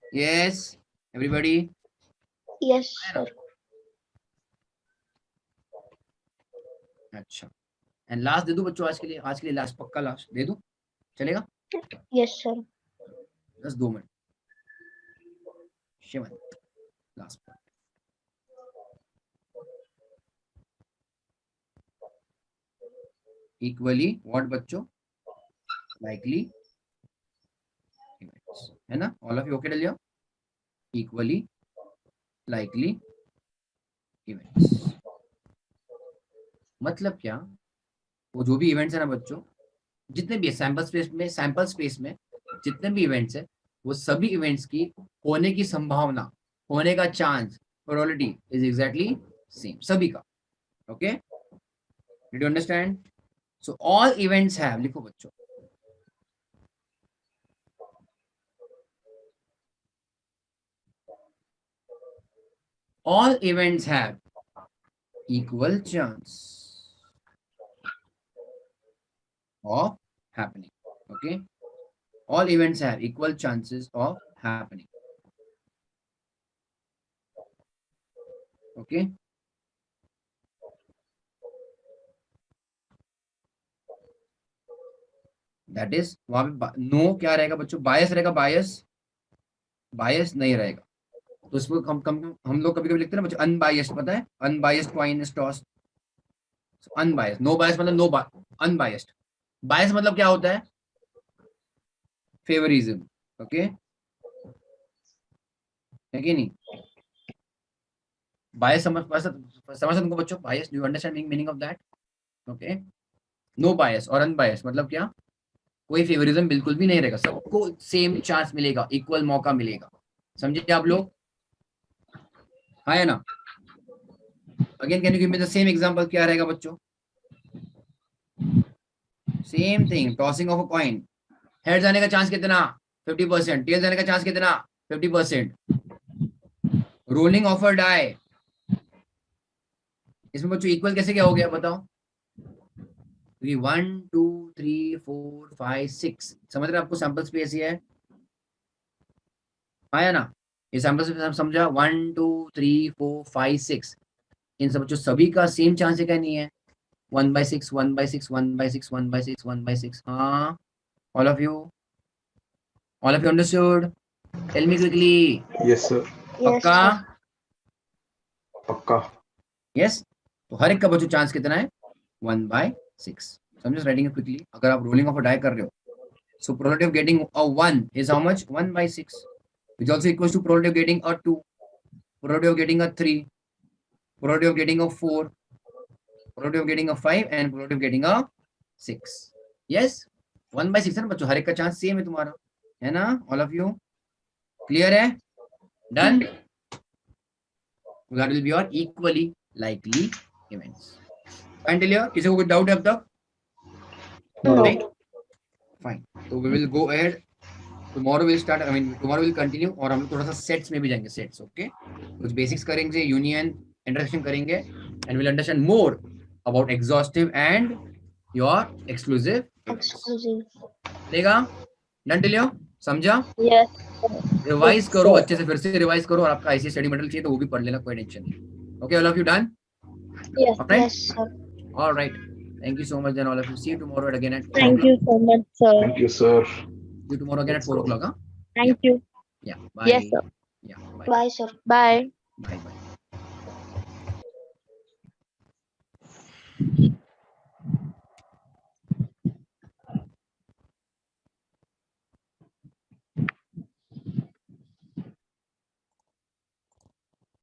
Yes everybody? Yes, sir. अच्छा, एंड लास्ट दे दूं बच्चों आज के लिए? आज के लिए लास्ट, पक्का लास्ट दे दूं? चलेगा? Yes, sir. बस 2 minute, Shivan last. Equally what बच्चों? लाइकली इवेंट्स, है ना? All of you okay Daliya? Equally likely events मतलब क्या? वो जो भी इवेंट्स है ना बच्चों, जितने भी सैंपल स्पेस में जितने भी इवेंट्स है, वो सभी इवेंट्स की होने की संभावना, होने का chance, probability is exactly same, सभी का. Okay, did you understand? So all events have, लिखो बच्चों, all events have equal chance of happening. Okay, all events have equal chances of happening. Okay, that is, वहां पे no क्या रहेगा बच्चों? बायस रहेगा. बायस नहीं रहेगा. तो इसमें हम लोग कभी कभी लिखते हैं ना बच्चों, अनबायस्ड. पता है, unbiased coin is tossed. Unbiased, no bias मतलब नो, अनबायस्ड. बायस मतलब क्या होता है? फेवरिज्म. ओके, है कि नहीं? बायस समझ तुमको बच्चों? Bias, do you understand meaning of that? Okay, no bias और अनबायस मतलब क्या? कोई फेवरिज्म बिल्कुल भी नहीं रहेगा, सबको सेम चांस मिलेगा, इक्वल मौका मिलेगा. समझे आप लोग? हाँ या ना? Again can you give me the same example? क्या रहेगा बच्चों? Same thing, tossing of a coin. Head जाने का चांस कितना? 50%. टेल जाने का चांस कितना? 50%. रोलिंग ऑफ अ डाई, इसमें बच्चों इक्वल कैसे क्या हो गया बताओ? 1 2 3 4 5 6, समझ रहे आपको? सैंपल स्पेस ये है, आया ना? ये सैंपल स्पेस समझा? 1 2 3 4 5 6, इन सब बच्चों सभी का सेम चांस है क्या? नहीं है? 1/6 1/6 1/6 1/6 1/6. हाँ, all of you understood? Tell me quickly. Yes, sir. Yes, पक्का? sir. पक्का. यस. तो हर एक का बच्चों चांस कितना है? 1/6. समझो? Writing it quickly. अगर आप रोलिंग ऑफ अ डाई कर रहे हो, so probability of getting a 1 is how much? 1/6, which also equals to probability of getting a 2, probability of getting a 3, probability of getting a 4, probability of getting a 5 and probability of getting a 6. Yes, 1/6 है ना बच्चों, हर एक का chance same है तुम्हारा, है ना? All of you clear है? Done? that will be your equally likely events. Fine till here? किसी को कोई डाउट है अब तक? No. Right? Fine. So we will go ahead. Tomorrow we'll start. I mean, tomorrow we'll continue. और हम लोग थोड़ा सा सेट्स में भी जाएंगे. Sets, okay? कुछ बेसिक्स करेंगे, यूनियन, इंटरसेक्शन करेंगे, and we'll understand more about exhaustive and your exclusive events. Exclusive. चलेगा? Done till here? समझा? Yes. रिवाइज Yes, करो, sir. अच्छे से फिर से रिवाइज करो, और आपका आईसी स्टडी मटेरियल चाहिए तो वो भी पढ़ लेना, कोई टेंशन नहीं. Okay, all of you done? Yes. Alright? Yes, sir. All right. Thank you so much then all of you. See you tomorrow again at 4 Thank o'clock. you so much, sir. Thank you, sir. See you tomorrow again at Let's 4 go. o'clock. Huh? Thank you. Yeah. Bye. Yes, sir. Yeah. Bye. Bye, sir. Bye. Bye. Bye.